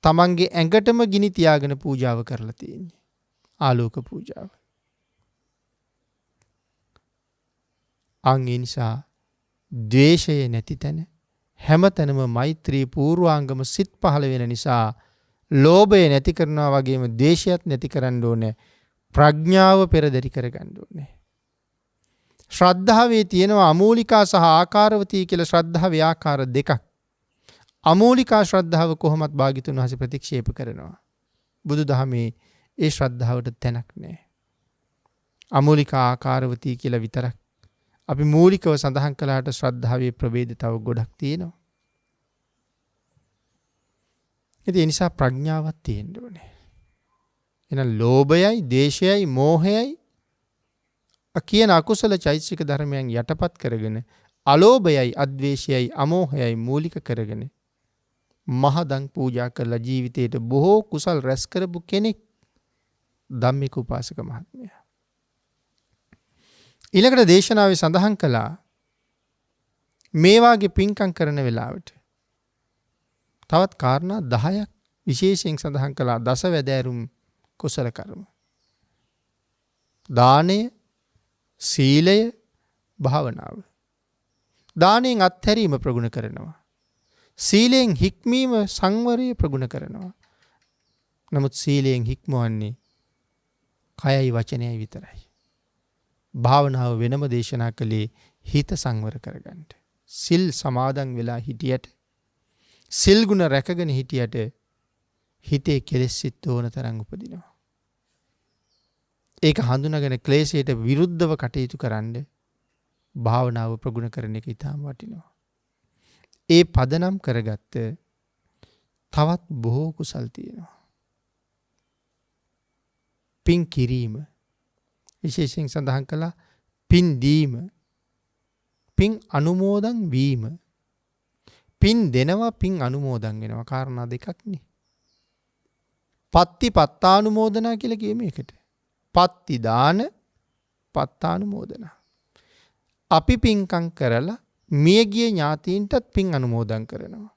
තමන්ගේ ඇඟටම ගිනි තියාගෙන පූජාව කරලා තියෙන්නේ. ආලෝක පූජාව. ඒ නිසා ද්වේෂය නැති තැන හැමතැනම මෛත්‍රී පූර්වාංගම සිත් පහළ වෙන නිසා ලෝභය නැති කරනවා වගේම ද්වේෂයත් නැති කරන්න ඕනේ. ප්‍රඥාව පෙරදරි කරගන්න ඕනේ. ශ්‍රද්ධාවේ තියෙනවා අමූලිකා සහ ආකාරවතී කියලා ශ්‍රද්ධාවේ ආකාර දෙකක්. අමූලිකා ශ්‍රද්ධාව කොහොමත් භාග්‍යතුන් වහන්සේ ප්‍රතික්ෂේප කරනවා. බුදුදහමේ ඒ ශ්‍රද්ධාවට තැනක් නැහැ. අමූලිකා ආකාරවතී කියලා විතරක් අපි මූලිකව සඳහන් කළාට ශ්‍රද්ධාවේ ප්‍රභේද තව ගොඩක් තියෙනවා. ඒ නිසා ප්‍රඥාවක් තියෙන්න ඕනේ. එහෙනම් ලෝභයයි, ද්වේෂයයි, මෝහයයි කියන අකුසල චෛතසික ධර්මයන් යටපත් කරගෙන අලෝභයයි, අද්වේෂයයි, අමෝහයයි මූලික කරගෙන මහදන් පූජා කරලා ජීවිතේට බොහෝ කුසල් රැස් කරපු කෙනෙක් ධම්මික උපාසක මහත්මයා. ඊළඟට දේශනාවේ සඳහන් කළා මේ වාගේ පින්කම් කරන වෙලාවට තවත් කාරණා 10ක් විශේෂයෙන් සඳහන් කළා. දසවැදෑරුම් කුසල කර්ම. දානය, සීලය, භාවනාව. දානයෙන් අත්හැරීම ප්‍රගුණ කරනවා. සීලයෙන් හික්මීම සංවරය ප්‍රගුණ කරනවා. නමුත් සීලයෙන් හික්මවන්නේ කයයි වචනයයි විතරයි. භාවනාව වෙනම දේශනා කළේ හිත සංවර කරගන්න. සිල් සමාදන් වෙලා හිටියට, සිල් ගුණ රැකගෙන හිටියට හිතේ කෙලෙස් සිත් ඕන තරම් උපදිනවා. ඒක හඳුනාගෙන ක්ලේශයට විරුද්ධව කටයුතු කරන්න භාවනාව ප්‍රගුණ කරන එක ඉතාම වටිනවා. ඒ පදනම් කරගත්ත තවත් බොහෝ කුසල් තියෙනවා. පින් කිරීම විශේෂයෙන් සඳහන් කළා. පින් දීම, පින් අනුමෝදන් වීම. පින් දෙනවා, පින් අනුමෝදන් වෙනවා. කාරණා දෙකක්නේ. පත්ති පත්තානුමෝදනා කියලා කියේ මේකට. පත්ති දාන, පත්තානුමෝදනා. අපි පින්කම් කරලා මියගිය ඥාතීන්ටත් පින් අනුමෝදන් කරනවා.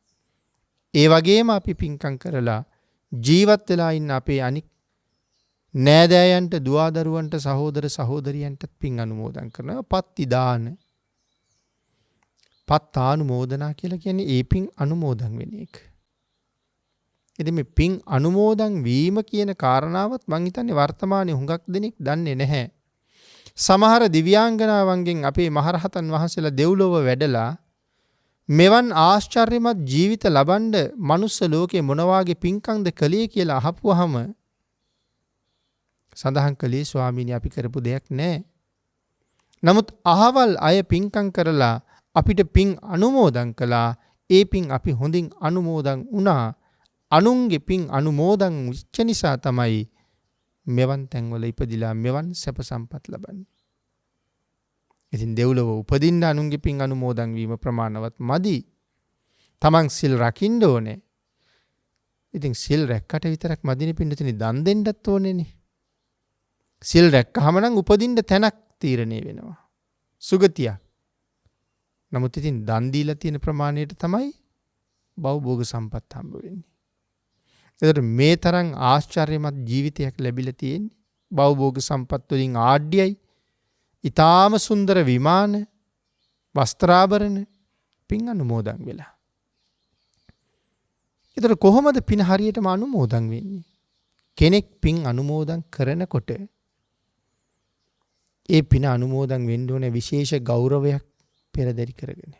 ඒ වගේම අපි පින්කම් කරලා ජීවත් වෙලා ඉන්න අපේ අනික් නෑදෑයන්ට, දුවදරුවන්ට, සහෝදර සහෝදරියන්ටත් පින් අනුමෝදන් කරනවා. පත්ති දාන, පත්තානුමෝදනා කියලා කියන්නේ ඒ පින් අනුමෝදන් වෙන එක. ඉතින් මේ පින් අනුමෝදන් වීම කියන කාරණාවත් මං හිතන්නේ වර්තමානයේ හුඟක් දෙනෙක් දන්නේ නැහැ. සමහර දිව්‍යාංගනාවන්ගෙන් අපේ මහරහතන් වහන්සේලා දෙව්ලොව වැඩලා මෙවන් ආශ්චර්යමත් ජීවිත ලබන්න මනුස්ස ලෝකේ මොන වාගේ පින්කම්ද කළේ කියලා අහපුවාම සඳහන් කළේ ස්වාමීනි අපි කරපු දෙයක් නැහැ. නමුත් අහවල් අය පින්කම් කරලා අපිට පින් අනුමෝදන් කළා. ඒ පින් අපි හොඳින් අනුමෝදන් වුණා. අනුන්ගේ පින් අනුමෝදන් වෙච්ච නිසා තමයි මෙවන් තැන්වල ඉපදිලා මෙවන් සැප සම්පත් ලබන්නේ. ඉතින් දෙව්ලොව උපදින්න අනුන්ගේ පින් අනුමෝදන් වීම ප්‍රමාණවත් මදි. තමන් සිල් රකින්න ඕනේ. ඉතින් සිල් රැක්කට විතරක් මදිනේ පින්නතුනි, දන් දෙන්නත් ඕනේනේ. සිල් රැක්කහම නම් උපදින්න තැනක් තීරණය වෙනවා. සුගතියක්. නමුත් ඉතින් දන් දීලා තියෙන ප්‍රමාණයට තමයි භවභෝග සම්පත් හම්බ වෙන්නේ. ඒතර මේ තරම් ආශ්චර්යමත් ජීවිතයක් ලැබිලා තියෙන්නේ. භවභෝග සම්පත් වලින් ආඩ්‍යයි. ඊටාම සුන්දර විමාන, වස්ත්‍රාභරණ පින් අනුමෝදන් වෙලා. ඒතර කොහොමද පින් හරියටම අනුමෝදන් වෙන්නේ? කෙනෙක් පින් අනුමෝදන් කරනකොට ඒ පින අනුමෝදන් වෙන්න ඕනේ විශේෂ ගෞරවයක් පෙරදරි කරගෙන.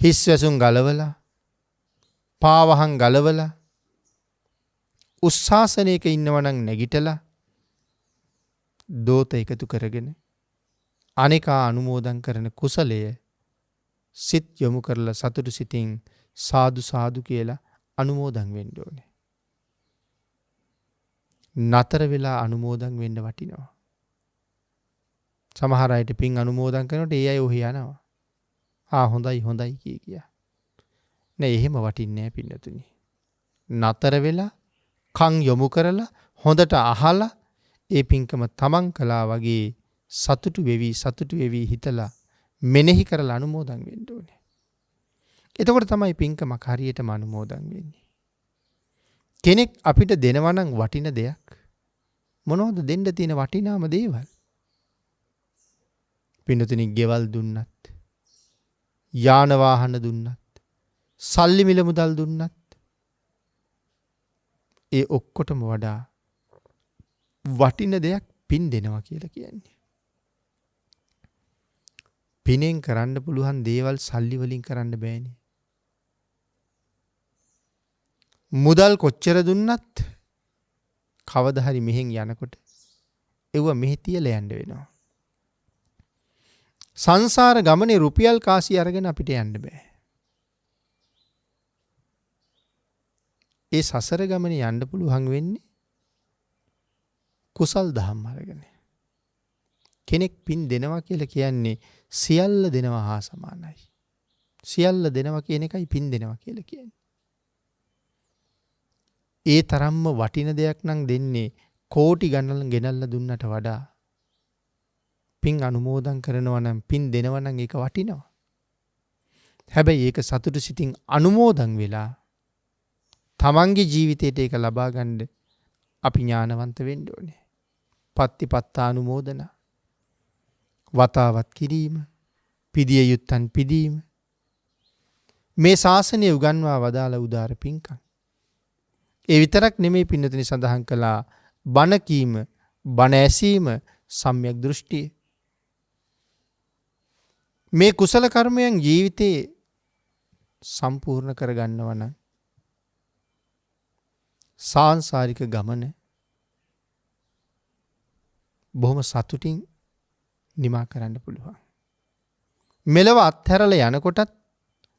හිස් වැසුම් ගලවලා, පාවහන් ගලවලා, උස්සාසනයක ඉන්නවනම් නැගිටලා, දෝත එකතු කරගෙන අනේකා අනුමෝදන් කරන කුසලය සිත් යොමු කරලා සතුටු සිතින් සාදු සාදු කියලා අනුමෝදන් වෙන්න ඕනේ. නතර වෙලා අනුමෝදන් වෙන්න වටිනවා. සමහර අයට පින් අනුමෝදන් කරනකොට ඒ අය ඔහි යනවා. හොඳයි හොඳයි කිය. නෑ, එහෙම වටින්නේ නෑ පින්නතුනි. නතර වෙලා කන් යොමු කරලා හොඳට අහලා ඒ පින්කම තමන් කළා වගේ සතුටු වෙවි හිතලා මෙනෙහි කරලා අනුමෝදන් වෙන්න ඕනේ. එතකොට තමයි පින්කමක් හරියටම අනුමෝදන් වෙන්නේ. කෙනෙක් අපිට දෙනවා නම් වටින දෙයක්, මොනවද දෙන්න තියෙන වටිනාම දේවල්? පින්නතුනි, ගෙවල් දුන්නත්, යාන වාහන දුන්නත්, සල්ලි මිල මුදල් දුන්නත්, ඒ ඔක්කොටම වඩා වටින දෙයක් පින් දෙනවා කියලා කියන්නේ. පිනෙන් කරන්න පුළුවන් දේවල් සල්ලි වලින් කරන්න බෑනේ. මුදල් කොච්චර දුන්නත් කවදා හරි මෙහෙන් යනකොට ඒව මෙහෙ තියලා යන්න වෙනවා. සංසාර ගමනේ රුපියල් කාසිය අරගෙන අපිට යන්න බෑ. ඒ සසර ගමනේ යන්න පුළුවන් වෙන්නේ කුසල් දහම් අරගෙන. කෙනෙක් පින් දෙනවා කියලා කියන්නේ සියල්ල දෙනවා හා සමානයි. සියල්ල දෙනවා කියන එකයි පින් දෙනවා කියලා කියන්නේ. ඒ තරම්ම වටින දෙයක් නම් දෙන්නේ කෝටි ගණන් ගෙනල්ලා දුන්නට වඩා පින් අනුමෝදන් කරනවා නම්, පින් දෙනවා නම් ඒක වටිනවා. හැබැයි ඒක සතුටු සිතින් අනුමෝදන් වෙලා තමන්ගේ ජීවිතයට ඒක ලබා ගන්න අපි ඥානවන්ත වෙන්න ඕනේ. පත්තිපත්තානුමෝදන, වතාවත් කිරීම, පිදිය යුත්තන් පිදීම, මේ ශාසනය උගන්වා වදාළ උදාර පින්කම්. ඒ විතරක් නෙමෙයි පින්නතුනි, සඳහන් කළා බණ කීම, බණ ඇසීම, සම්‍යක් දෘෂ්ටිය. මේ කුසල කර්මයන් ජීවිතේ සම්පූර්ණ කරගන්නව නම් සාංශාරික ගමන බොහොම සතුටින් නිමා කරන්න පුළුවන්. මෙලව අත්හැරලා යනකොටත්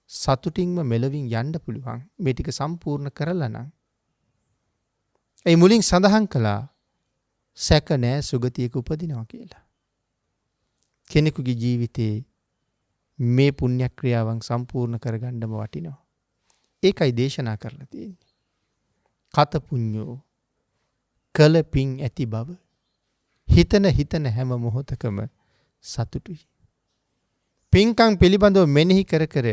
සතුටින්ම මෙලවින් යන්න පුළුවන්. මේ ටික සම්පූර්ණ කරලා නම්. ඒ මුලින් සඳහන් කළා සැක නෑ සුගතියක උපදිනවා කියලා. කෙනෙකුගේ ජීවිතේ මේ පුණ්‍ය ක්‍රියාවන් සම්පූර්ණ කරගන්නම වටිනවා. ඒකයි දේශනා කරලා තියෙන්නේ. කත පුඤ්ඤෝ, කල පිං ඇති බව හිතන හැම මොහොතකම සතුටුයි. පින්කම් පිළිබඳව මෙනෙහි කර කර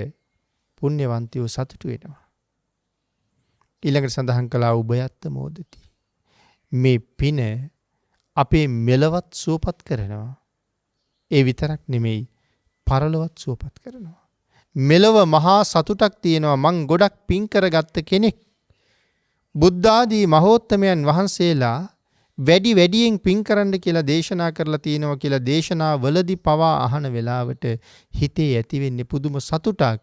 පුණ්‍යවන්තයෝ සතුටු වෙනවා. ඊළඟට සඳහන් කළා උභයත්ත මෝදති. මේ පින අපේ මෙලවත් සුවපත් කරනවා. ඒ විතරක් නෙමෙයි පරලොවත් සුවපත් කරනවා. මෙලව මහා සතුටක් තියෙනවා. මං ගොඩක් පින් කරගත්ත කෙනෙක්. බුද්ධ ආදී මහෝත්තමයන් වහන්සේලා වැඩි වැඩියෙන් පින් කරන්න කියලා දේශනා කරලා තියෙනවා කියලා දේශනා වලදී පවා අහන වෙලාවට හිතේ ඇති වෙන්නේ පුදුම සතුටක්.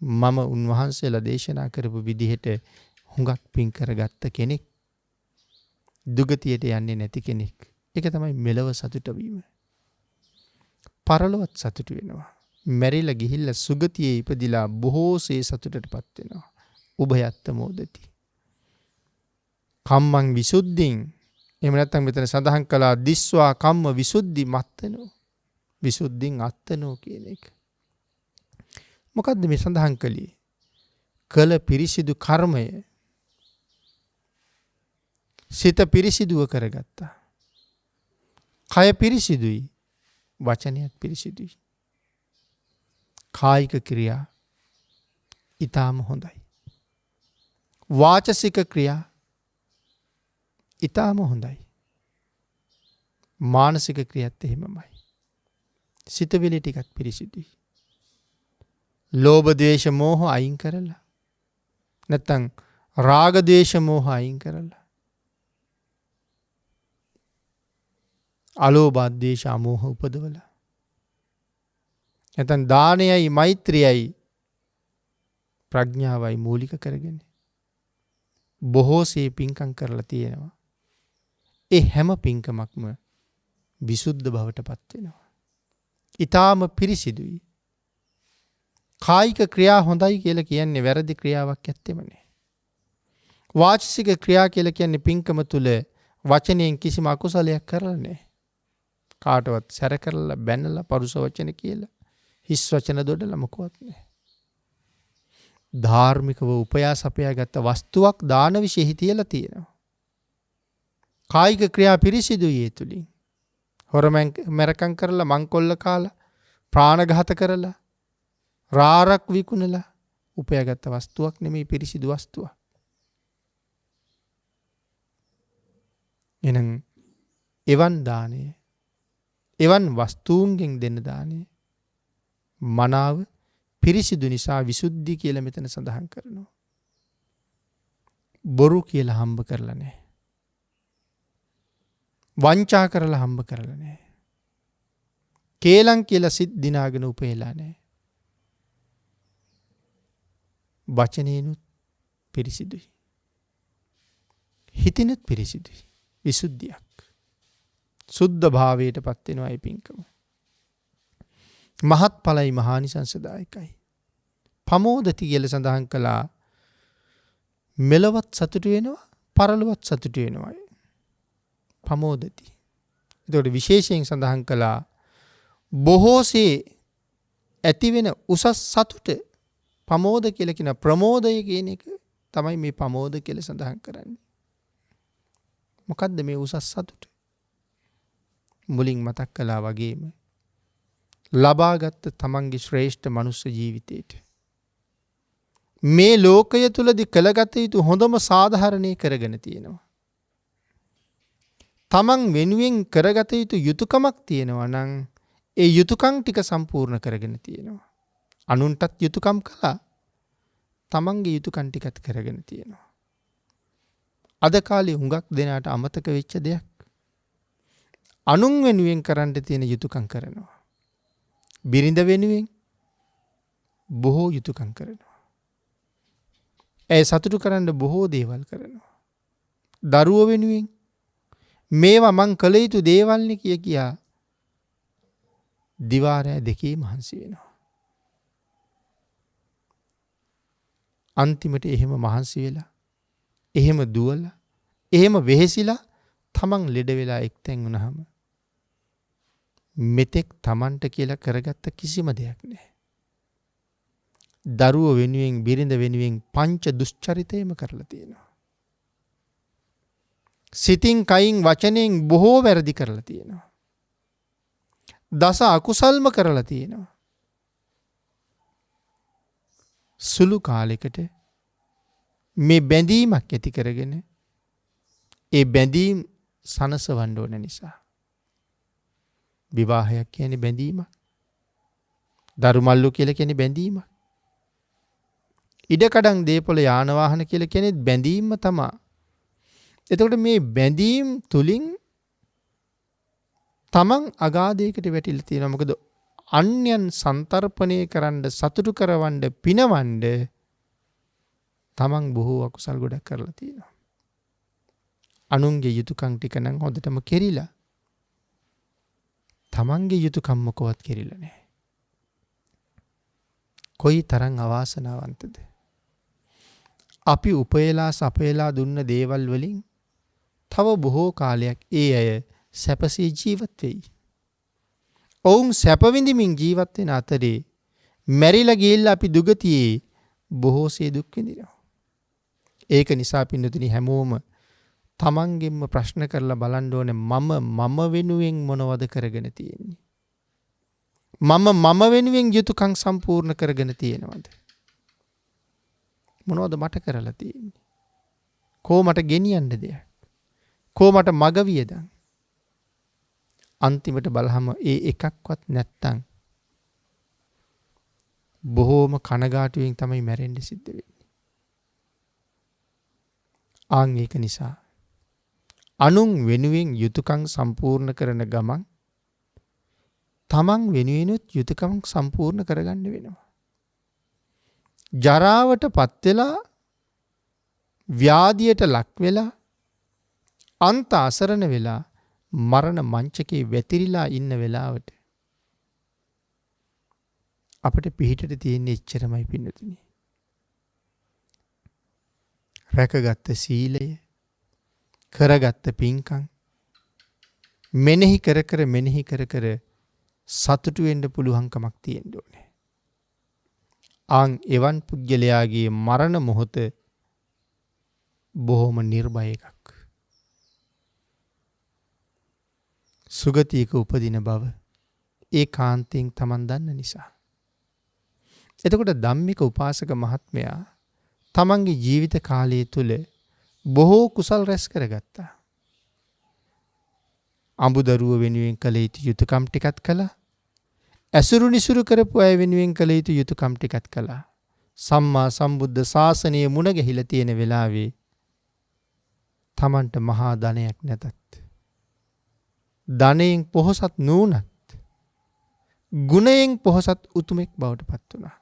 මම උන්වහන්සේලා දේශනා කරපු විදිහට හුඟක් පින් කරගත්ත කෙනෙක්. දුගතියට යන්නේ නැති කෙනෙක්. ඒක තමයි මෙලව සතුට වීම. පරලොවත් සතුට වෙනවා. මැරිලා ගිහිල්ලා සුගතියේ ඉපදිලා බොහෝසේ සතුටටපත් වෙනවා. උභයත්ත මෝදති. කම්මං විසුද්ධින් එහෙම නැත්නම් මෙතන සඳහන් කළා දිස්වා කම්ම විසුද්ධි මත්තනෝ. විසුද්ධින් අත්තනෝ කියන එක. මොකද්ද මේ සඳහන් කළේ? කළ පිරිසිදු කර්මය සිත පිරිසිදුව කරගත්තා. කය පිරිසිදුයි, වචනයත් පිරිසිදුයි. කායික ක්‍රියා ඊටාම හොඳයි. වාචසික ක්‍රියා ඊටාම හොඳයි. මානසික ක්‍රියාත් එහෙමමයි. සිතවිලි ටිකක් පිරිසිදුයි. ලෝභ ද්වේෂ මෝහ අයින් කරලා නැත්නම් රාග ද්වේෂ මෝහ අයින් කරලා අලෝභ ද්වේෂ අමෝහ උපදවලා නැත්නම් දානයයි මෛත්‍රියයි ප්‍රඥාවයි මූලික කරගෙන බොහෝසේ පින්කම් කරලා තියෙනවා. ඒ හැම පින්කමක්ම විසුද්ධ බවට පත් වෙනවා. ඊටාම පිරිසිදුයි. කායික ක්‍රියා හොඳයි කියලා කියන්නේ වැරදි ක්‍රියාවක් ඇත්තෙම නෑ. වාචික ක්‍රියා කියලා කියන්නේ පින්කම තුල වචනයෙන් කිසිම අකුසලයක් කරලා නෑ. කාටවත් සැර කරලා බැනලා පරුස වචන කියලා හිස් වචන දොඩලා මොකවත් නෑ. ධාර්මිකව උපයාස අපයාගත්ත වස්තුවක් දාන විශේෂ තියලා තියෙනවා. කායික ක්‍රියා පිරිසිදුයි ඒ තුලින්. හොරමෙන් මරකම් කරලා මංකොල්ල කාලා ප්‍රාණඝාත කරලා රාරක් විකුණලා උපයාගත්ත වස්තුවක් නෙමෙයි පිරිසිදු වස්තුවක්. එහෙනම් එවන් දානය එවන් වස්තුන්ගෙන් දෙන දානය මනාව පිරිසිදු නිසා විසුද්ධි කියලා මෙතන සඳහන් කරනවා. බොරු කියලා හම්බ කරලා නැහැ. වංචා කරලා හම්බ කරලා නැහැ. කේලම් කියලා සිත් දිනාගෙන උපේලා නැහැ. වචනේනුත් පිරිසිදුයි. හිතිනුත් පිරිසිදුයි. විසුද්ධියක්. සුද්ධ භාවයට පත් වෙනවා ඒ පින්කම. මහත්ඵලයි මහානිසංසදායකයි. පමෝදති කියලා සඳහන් කළා මෙලවත් සතුටු වෙනවා පරලොවත් සතුටු වෙනවා. පමෝදති. එතකොට විශේෂයෙන් සඳහන් කළා බොහෝසේ ඇති වෙන උසස් සතුට පමෝද කියලා කියන ප්‍රමෝදය කියන එක තමයි මේ පමෝද කියලා සඳහන් කරන්නේ. මොකද්ද මේ උසස් සතුට? මුලින් මතක් කළා වගේම ලබාගත් තමන්ගේ ශ්‍රේෂ්ඨ මනුස්ස ජීවිතේට මේ ලෝකය තුලදී කළගත යුතු හොඳම සාධාරණේ කරගෙන තියෙනවා. තමන් වෙනුවෙන් කරගත යුතු යුතුයකමක් තියෙනවා නම් ඒ යුතුයකම් ටික සම්පූර්ණ කරගෙන තියෙනවා. අනුන්ටත් යුතුයකම් කළා. තමන්ගේ යුතුයකම් ටිකත් කරගෙන තියෙනවා. අද කාලේ හුඟක් දෙනාට අමතක වෙච්ච දෙයක්. අනුන් වෙනුවෙන් කරන්න තියෙන යුතුයකම් කරනවා. බිරිඳ වෙනුවෙන් බොහෝ යුතුයකම් කරනවා. ඒ සතුටු කරන්න බොහෝ දේවල් කරනවා. දරුවෝ වෙනුවෙන් මේවා මං කළ යුතු දේවල් නේ කියා දිවා රෑ දෙකේ මහන්සි වෙනවා. අන්තිමට එහෙම මහන්සි වෙලා එහෙම දුවලා එහෙම වෙහෙසිලා තමන් ලෙඩ වෙලා එක්තැන් වුණාම මෙතෙක් තමන්ට කියලා කරගත්ත කිසිම දෙයක් නැහැ. දරුවෝ වෙනුවෙන් බිරිඳ වෙනුවෙන් පංච දුෂ්චරිතේම කරලා තියෙනවා. සිතින් කයින් වචනයෙන් බොහෝ වැරදි කරලා තියෙනවා. දස අකුසල්ම කරලා තියෙනවා. සුළු කාලෙකට මේ බැඳීමක් ඇති කරගෙන ඒ බැඳීම් සනසවන්න ඕන නිසා. විවාහයක් කියන්නේ බැඳීමක්. දරුමල්ලු කියලා කියන්නේ බැඳීමක්. ඉඩකඩම් දේපොළ යාන වාහන කියලා කියන්නේ බැඳීම තමයි. එතකොට මේ බැඳීම් තුලින් තමන් අගාධයකට වැටිලා තියෙනවා. මොකද අන්‍යයන් සන්තරපණය කරන්න, සතුටු කරවන්න, පිනවන්න තමන් බොහෝ අකුසල් ගොඩක් කරලා තියෙනවා. අනුන්ගේ යුතුයකම් ටික නම් හොඳටම කෙරිලා. තමන්ගේ යුතුයකම් මොකවත් කෙරිලා නැහැ. කොයි තරම් අවාසනාවන්තද? අපි උපයලා සපයලා දුන්න දේවල් වලින් තව බොහෝ කාලයක් ඒ අය සැපසේ ජීවත් වෙයි. ඔවුන් සැප විඳින්මින් ජීවත් වෙන අතරේ මැරිලා ගිහිල්ලා අපි දුගතියේ බොහෝසේ දුක් විඳිනවා. ඒක නිසා පින්නතුනි හැමෝම තමන්ගෙන්ම ප්‍රශ්න කරලා බලන්න ඕනේ මම වෙනුවෙන් මොනවද කරගෙන තියෙන්නේ? මම වෙනුවෙන් යුතුයකම් සම්පූර්ණ කරගෙන තියෙනවද? මොනවද මට කරලා තියෙන්නේ? කෝ මට ගෙනියන්න දෙයක්? කෝ මට මග වියදම්? අන්තිමට බලහම ඒ එකක්වත් නැත්තම් බොහෝම කනගාටුවෙන් තමයි මැරෙන්න සිද්ධ වෙන්නේ. ආන් ඒක නිසා අනුන් වෙනුවෙන් යුතුයකම් සම්පූර්ණ කරන ගමන් තමන් වෙනුවෙනුත් යුතුයකම් සම්පූර්ණ කරගන්න වෙනවා. ජරාවට පත් වෙලා ව්‍යාධියට ලක් වෙලා අන්ත අසරණ වෙලා මරණ මංචකේ වැතිරිලා ඉන්න වෙලාවට අපිට පිහිටට තියෙන එච්චරමයි පින්නතුනි. රැකගත්ත සීලය, කරගත්ත පින්කම් මෙනෙහි කර කර සතුටු වෙන්න පුළුවන්කමක් තියෙන්න ඕනේ. ආන් එවන් පුද්ගලයාගේ මරණ මොහොත බොහොම නිර්භය එකක්. සුගතියක උපදින බව ඒකාන්තයෙන් Taman දන්න නිසා. එතකොට ධම්මික උපාසක මහත්මයා තමන්ගේ ජීවිත කාලය තුල බොහෝ කුසල් රැස් කරගත්තා. අඹදරුව වෙනුවෙන් කළ යුතු යුතුයකම් ටිකක් කළා. ඇසුරු නිසුරු කරපු අය වෙනුවෙන් කළ යුතු යුතුයකම් ටිකක් කළා. සම්මා සම්බුද්ධ ශාසනය මුණ ගැහිලා තියෙන වෙලාවේ තමන්ට මහා ධනයක් නැතත් ධනයෙන් පොහොසත් නුනත් ගුණයෙන් පොහොසත් උතුමෙක් බවට පත් වුණා.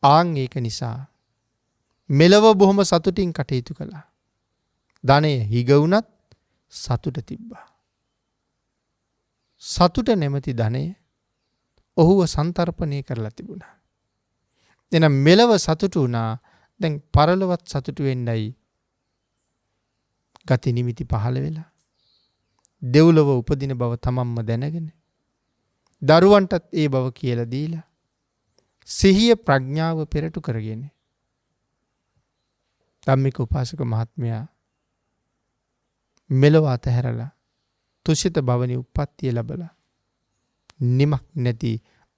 ආන් ඒක නිසා මෙලව බොහොම සතුටින් කටයුතු කළා. ධනය හිග වුණත් සතුට තිබ්බා. සතුට නැමැති ධනය ඔහුව සන්තරපණය කරලා තිබුණා. එහෙනම් මෙලව සතුටු වුණා. දැන් පරලොවත් සතුටු වෙන්නයි ගති නිමිති පහළ වෙලා දෙව්ලොව උපදින බව තමන්ම දැනගෙන දරුවන්ටත් ඒ බව කියලා දීලා සිහිය ප්‍රඥාව පෙරටු කරගෙන ධම්මික උපාසක මහත්මයා මෙලොව අතහැරලා තුසිත භවනි උප්පත්තිය ලැබලා නිමක් නැති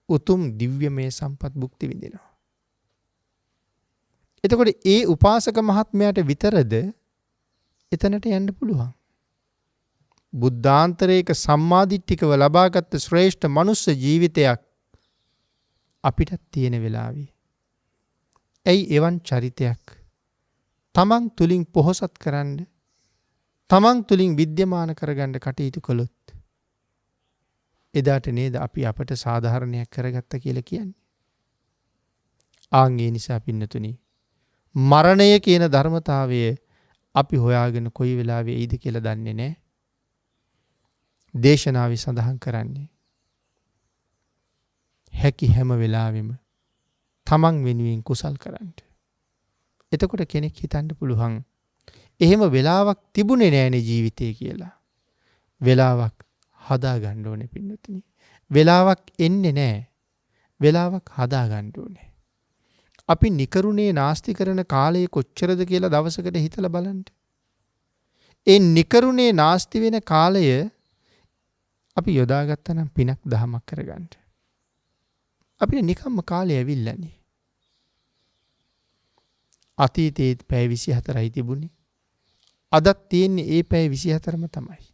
උතුම් දිව්‍යමය සම්පත් භුක්ති විඳිනවා. එතකොට ඒ උපාසක මහත්මයාට විතරද එතනට යන්න පුළුවන්. බුද්ධාන්තරයක සම්මාදිට්ඨිකව ලබාගත් ශ්‍රේෂ්ඨ මනුස්ස ජීවිතයක් අපිටත් තියෙන වෙලාවේ. ඇයි එවන් චරිතයක් තමන් තුලින් පොහොසත් කරන්න, තමන් තුලින් විද්‍යමාන කරගන්න කටයුතු කළොත් එදාට නේද අපි අපට සාධාරණයක් කරගත්ත කියලා කියන්නේ. ආන් ඒ නිසා පින්නතුනි මරණය කියන ධර්මතාවය අපි හොයාගෙන කොයි වෙලාවෙ එයිද කියලා දන්නේ නැහැ. දේශනාවේ සඳහන් කරන්නේ හැකි හැම වෙලාවෙම තමන් වෙනුවෙන් කුසල් කරන්න. එතකොට කෙනෙක් හිතන්න පුළුවන් එහෙම වෙලාවක් තිබුණේ නෑනේ ජීවිතේ කියලා. වෙලාවක් හදා ගන්න ඕනේ පින්නතුනි. වෙලාවක් එන්නේ නෑ. වෙලාවක් හදා ගන්න ඕනේ. අපි නිකරුණේ නාස්ති කරන කාලය කොච්චරද කියලා දවසකට හිතලා බලන්න. ඒ නිකරුණේ නාස්ති වෙන කාලය අපි යොදාගත්තා නම් පිනක් දහමක් කරගන්න. අපිට නිකම්ම කාලය ඇවිල්ලානේ. අතීතයේත් පැය 24යි තිබුණේ. අදත් තියෙන්නේ ඒ පැය 24ම තමයි.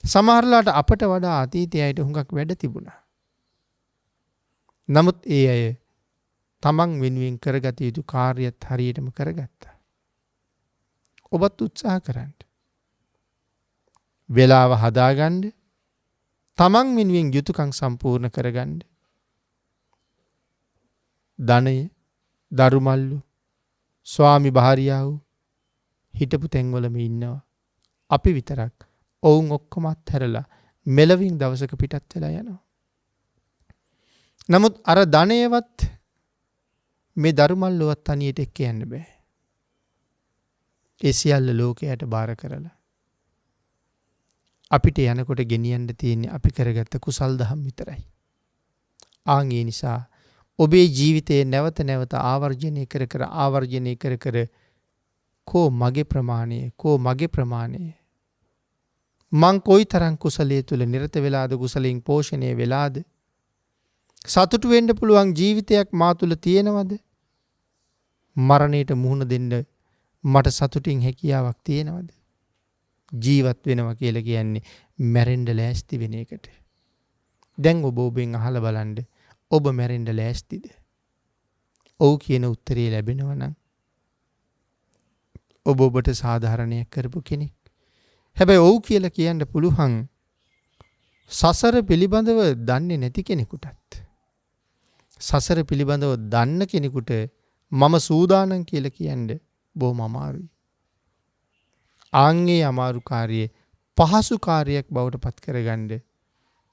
සමහරලාට අපට වඩා අතීතයේ අයට හුඟක් වැඩ තිබුණා. නමුත් ඒ අය තමන් වෙනුවෙන් කරගත යුතු කාර්යයත් හරියටම කරගත්තා. ඔබත් උත්සාහ කරන්න. වෙලාව හදාගන්න, තමන් වෙනුවෙන් යුතුයකම් සම්පූර්ණ කරගන්න. ධනය, දරුමල්ලු, ස්වාමි භාර්යාවෝ හිටපු තැන්වලම ඉන්නවා. අපි විතරක් ඔවුන් ඔක්කොමත් හැරලා මෙලවින් දවසක පිටත් වෙලා යනවා. නමුත් අර ධනයවත් මේ දරුමල්ලුවත් තනියට එක්ක යන්න බෑ. ඒ සියල්ල ලෝකයට බාර කරලා අපිට යනකොට ගෙනියන්න තියෙන්නේ අපි කරගත්ත කුසල් දහම් විතරයි. ආන් ඒ නිසා ඔබේ ජීවිතයේ නැවත නැවත ආවර්ජනය කර කර කෝ මගේ ප්‍රමාණය මං කොයි තරම් කුසලයේ තුල නිරත වෙලාද, කුසලයෙන් පෝෂණය වෙලාද, සතුටු වෙන්න පුළුවන් ජීවිතයක් මා තුල තියෙනවද, මරණයට මුහුණ දෙන්න මට සතුටින් හැකියාවක් තියෙනවද? ජීවත් වෙනවා කියලා කියන්නේ මැරෙන්න ලෑස්ති වෙන එකට. දැන් ඔබෙන් අහලා බලන්න, ඔබ මැරෙන්න ලෑස්තිද? ඔව් කියන උත්තරේ ලැබෙනවා නම් ඔබට සාධාරණයක් කරපු කෙනෙක්. හැබැයි ඔව් කියලා කියන්න පුළුවන් සසර පිළිබඳව දන්නේ නැති කෙනෙකුටත්. සසර පිළිබඳව දන්න කෙනෙකුට මම සූදානම් කියලා කියන්න බොහොම අමාරුයි. ආන්ගේ අමාරු කාර්යයේ පහසු කාර්යයක් බවට පත් කරගන්න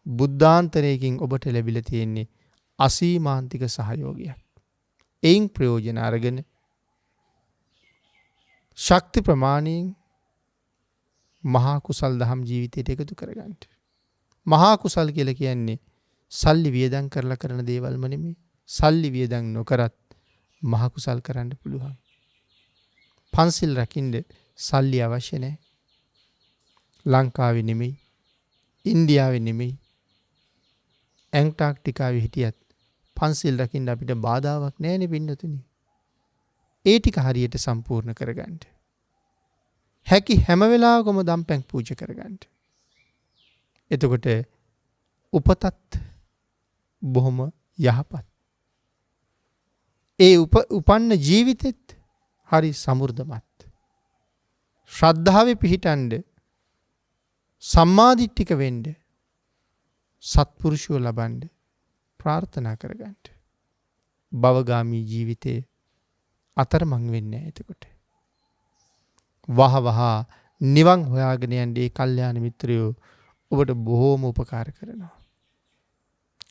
බුද්ධාන්තරයකින් ඔබට ලැබිලා තියෙන්නේ අසීමාන්තික සහයෝගයක්. එයින් ප්‍රයෝජන අරගෙන ශක්ති ප්‍රමාණයෙන් මහා කුසල් දහම් ජීවිතයට එකතු කරගන්න. මහා කුසල් කියලා කියන්නේ සල්ලි වියදම් කරලා කරන දේවල්ම නෙමෙයි. සල්ලි වියදම් නොකරත් මහා කුසල් කරන්න පුළුවන්. පන්සිල් රකින්න සල්ලි අවශ්‍ය නැහැ. ලංකාවේ නෙමෙයි, ඉන්දියාවේ නෙමෙයි, ඇන්ටාර්ක්ටිකාවේ හිටියත් පන්සිල් රකින්න අපිට බාධාවක් නැහැ නේ පින්නතුනි. ඒ ටික හරියට සම්පූර්ණ කරගන්න. හැකි හැම වෙලාවකම දම්පැන් පූජා කරගන්න. එතකොට උපතත් බොහොම යහපත්. ඒ උපන්න ජීවිතෙත් හරි සමෘද්ධමත්. ශ්‍රද්ධාවේ පිහිටන්ඩ, සම්මාදිට්ඨික වෙන්න, සත්පුරුෂයෝ ලබන්න ප්‍රාර්ථනා කරගන්න. භවගාමී ජීවිතේ අතරමං වෙන්නේ නැහැ එතකොට. වහ නිවන් හොයාගෙන යන්නේ කල්යාණ මිත්‍රයෝ ඔබට බොහෝම උපකාර කරනවා.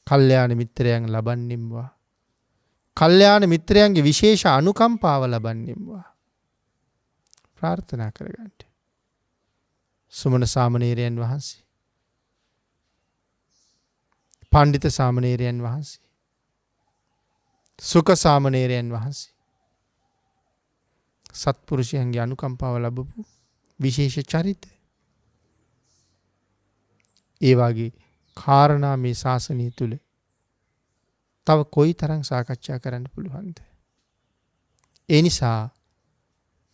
කල්යාණ මිත්‍රයන් ලබන්නෙම්වා. කල්යාණ මිත්‍රයන්ගේ විශේෂ අනුකම්පාව ලබන්නෙම්වා. ප්‍රාර්ථනා කරගන්න. සුමන සාමණේරයන් වහන්සේ, පණ්ඩිත සාමණේරයන් වහන්සේ, සුඛ සාමණේරයන් වහන්සේ සත්පුරුෂයන්ගේ අනුකම්පාව ලැබපු විශේෂ චරිත. ඒ වගේ කාරණා මේ ශාසනය තුල තව කොයි තරම් සාකච්ඡා කරන්න පුළුවන්ද? ඒ නිසා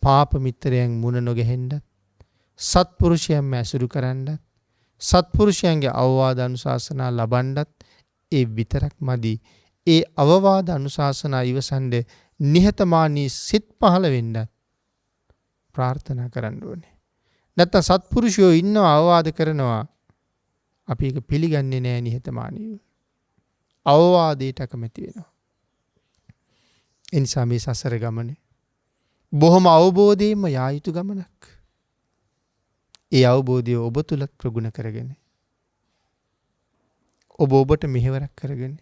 පාප මිත්‍රයන් මුණ නොගැහෙන්නත්, සත්පුරුෂයන්ම ඇසුරු කරන්නත්, සත්පුරුෂයන්ගේ අවවාද අනුශාසනා ලබන්නත් ඒ විතරක් මදි. ඒ අවවාද අනුශාසනා ඉවසන්ඩ නිහතමානී සිත් පහළ වෙන්නත් ප්‍රාර්ථනා කරන්න ඕනේ. නැත්නම් සත්පුරුෂයෝ ඉන්නවා අවවාද කරනවා, අපි ඒක පිළිගන්නේ නැහැ නිහතමානීව. අවවාදයට කැමති වෙනවා. ඒ නිසා මේ සසර ගමනේ බොහොම අවබෝධයෙන්ම යා යුතු ගමනක්. ඒ අවබෝධය ඔබ තුලත් ප්‍රගුණ කරගෙන, ඔබට මෙහෙවරක් කරගෙන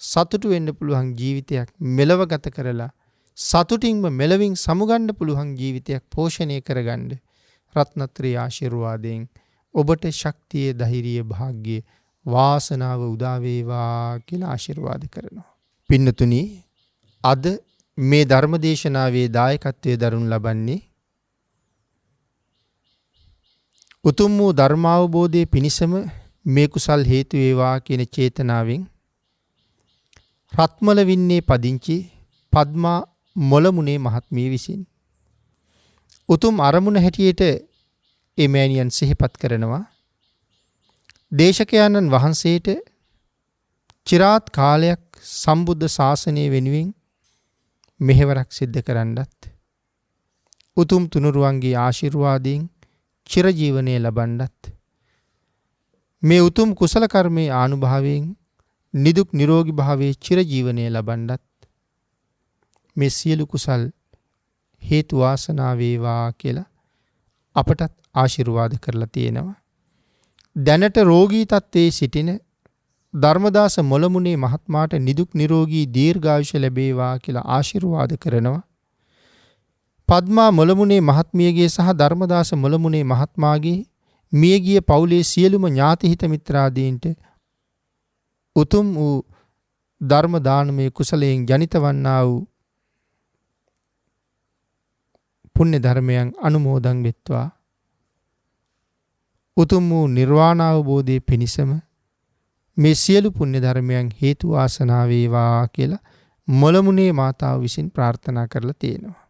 සතුටු වෙන්න පුළුවන් ජීවිතයක් මෙලව ගත කරලා සතුටින්ම මෙලවින් සමුගන්න පුළුවන් ජීවිතයක් පෝෂණය කරගන්න රත්නත්‍රයේ ආශිර්වාදයෙන් ඔබට ශක්තිය, ධෛර්යය, භාග්‍ය, වාසනාව උදා වේවා කියලා ආශිර්වාද කරනවා. පින්නතුනි, අද මේ ධර්මදේශනාවේ දායකත්වයේ දරනු ලබන්නේ උතුම් වූ ධර්මාවබෝධයේ පිණිසම මේ කුසල් හේතු වේවා කියන චේතනාවෙන් රත්මල වින්නේ පදිංචි පද්මා මොළමුණේ මහත්මිය විසින්. උතුම් අරමුණ හැටියට එමෑණියන් සිහිපත් කරනවා. දේශකයන්න් වහන්සේට චිරාත් කාලයක් සම්බුද්ධ ශාසනය වෙනුවෙන් මෙහෙවරක් සිද්ධ කරන්නත් උතුම් තුනුරුවන්ගේ ආශිර්වාදයෙන් චිරජීවනය ලබන්නත් මේ උතුම් කුසල කර්මයේ ආනුභාවයෙන් නිදුක් නිරෝගී භාවයේ චිරජීවනය ලබන්නත් මේ සියලු කුසල් හේතු වාසනා වේවා කියලා අපටත් ආශිර්වාද කරලා තියෙනවා. දැනට රෝගී තත්ත්වයේ සිටින ධර්මදාස මොළමුණේ මහත්මයාට නිදුක් නිරෝගී දීර්ඝායුෂ ලැබේවා කියලා ආශිර්වාද කරනවා. පද්මා මොළමුණේ මහත්මියගේ සහ ධර්මදාස මොළමුණේ මහත්මයාගේ මියගිය පවුලේ සියලුම ඥාති හිත මිත්‍රාදීන්ට උතුම් වූ ධර්ම දානමය කුසලයෙන් ජනිත වන්නා වූ පුණ්‍ය ධර්මයන් අනුමෝදන් වෙත්වා. උතුම් වූ නිර්වාණ අවබෝධයේ පිණිසම මේ සියලු පුණ්‍ය ධර්මයන් හේතු වාසනා වේවා කියලා මොළමුණේ මාතාව විසින් ප්‍රාර්ථනා කරලා තියෙනවා.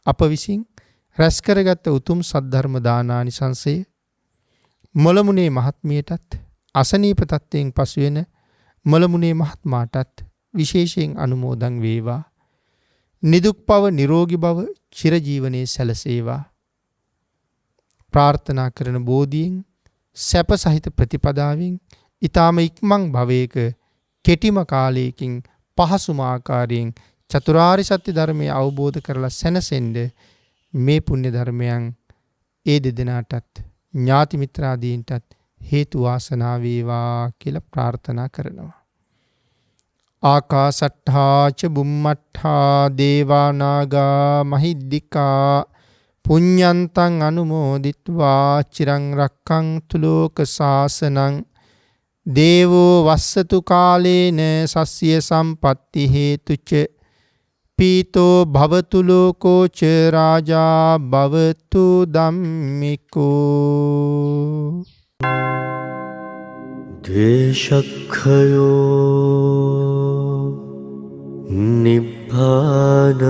අප විසින් රැස් කරගත් උතුම් සද්ධර්ම දානානිසංසය මොළමුණේ මහත්මියටත් අසනීප තත්ත්වයෙන් පසු වෙන මොළමුණේ මහත්මයාටත් විශේෂයෙන් අනුමෝදන් වේවා. නිදුක් බව නිරෝගී බව චිරජීවනයේ සැලසේවා. ප්‍රාර්ථනා කරන බෝධියෙන් සැප සහිත ප්‍රතිපදාවෙන් ඊ타ම ඉක්මන් භවයක කෙටිම කාලයකින් පහසුම ආකාරයෙන් චතුරාර්ය සත්‍ය ධර්මය අවබෝධ කරලා සැනසෙන්න මේ පුණ්‍ය ධර්මයන් ඒ දෙදෙනාටත් ඥාති මිත්‍රාදීන්ටත් හේතු වාසනා වේවා කියලා ප්‍රාර්ථනා කරනවා. ආකාසට්ඨා ච බුම්මට්ඨා දේවා නාග මහිද්దికා පුඤ්ඤන්තං අනුමෝදිත්වා චිරං රක්ඛන්තු ලෝක සාසනං දේවෝ වස්සතු කාලේන සස්්‍ය සම්පatti හේතුච පීතෝ භවතු ලෝකෝ ච රාජා භවතු ධම්මිකෝ. ද්වේෂක්ඛයෝ නිබ්බානං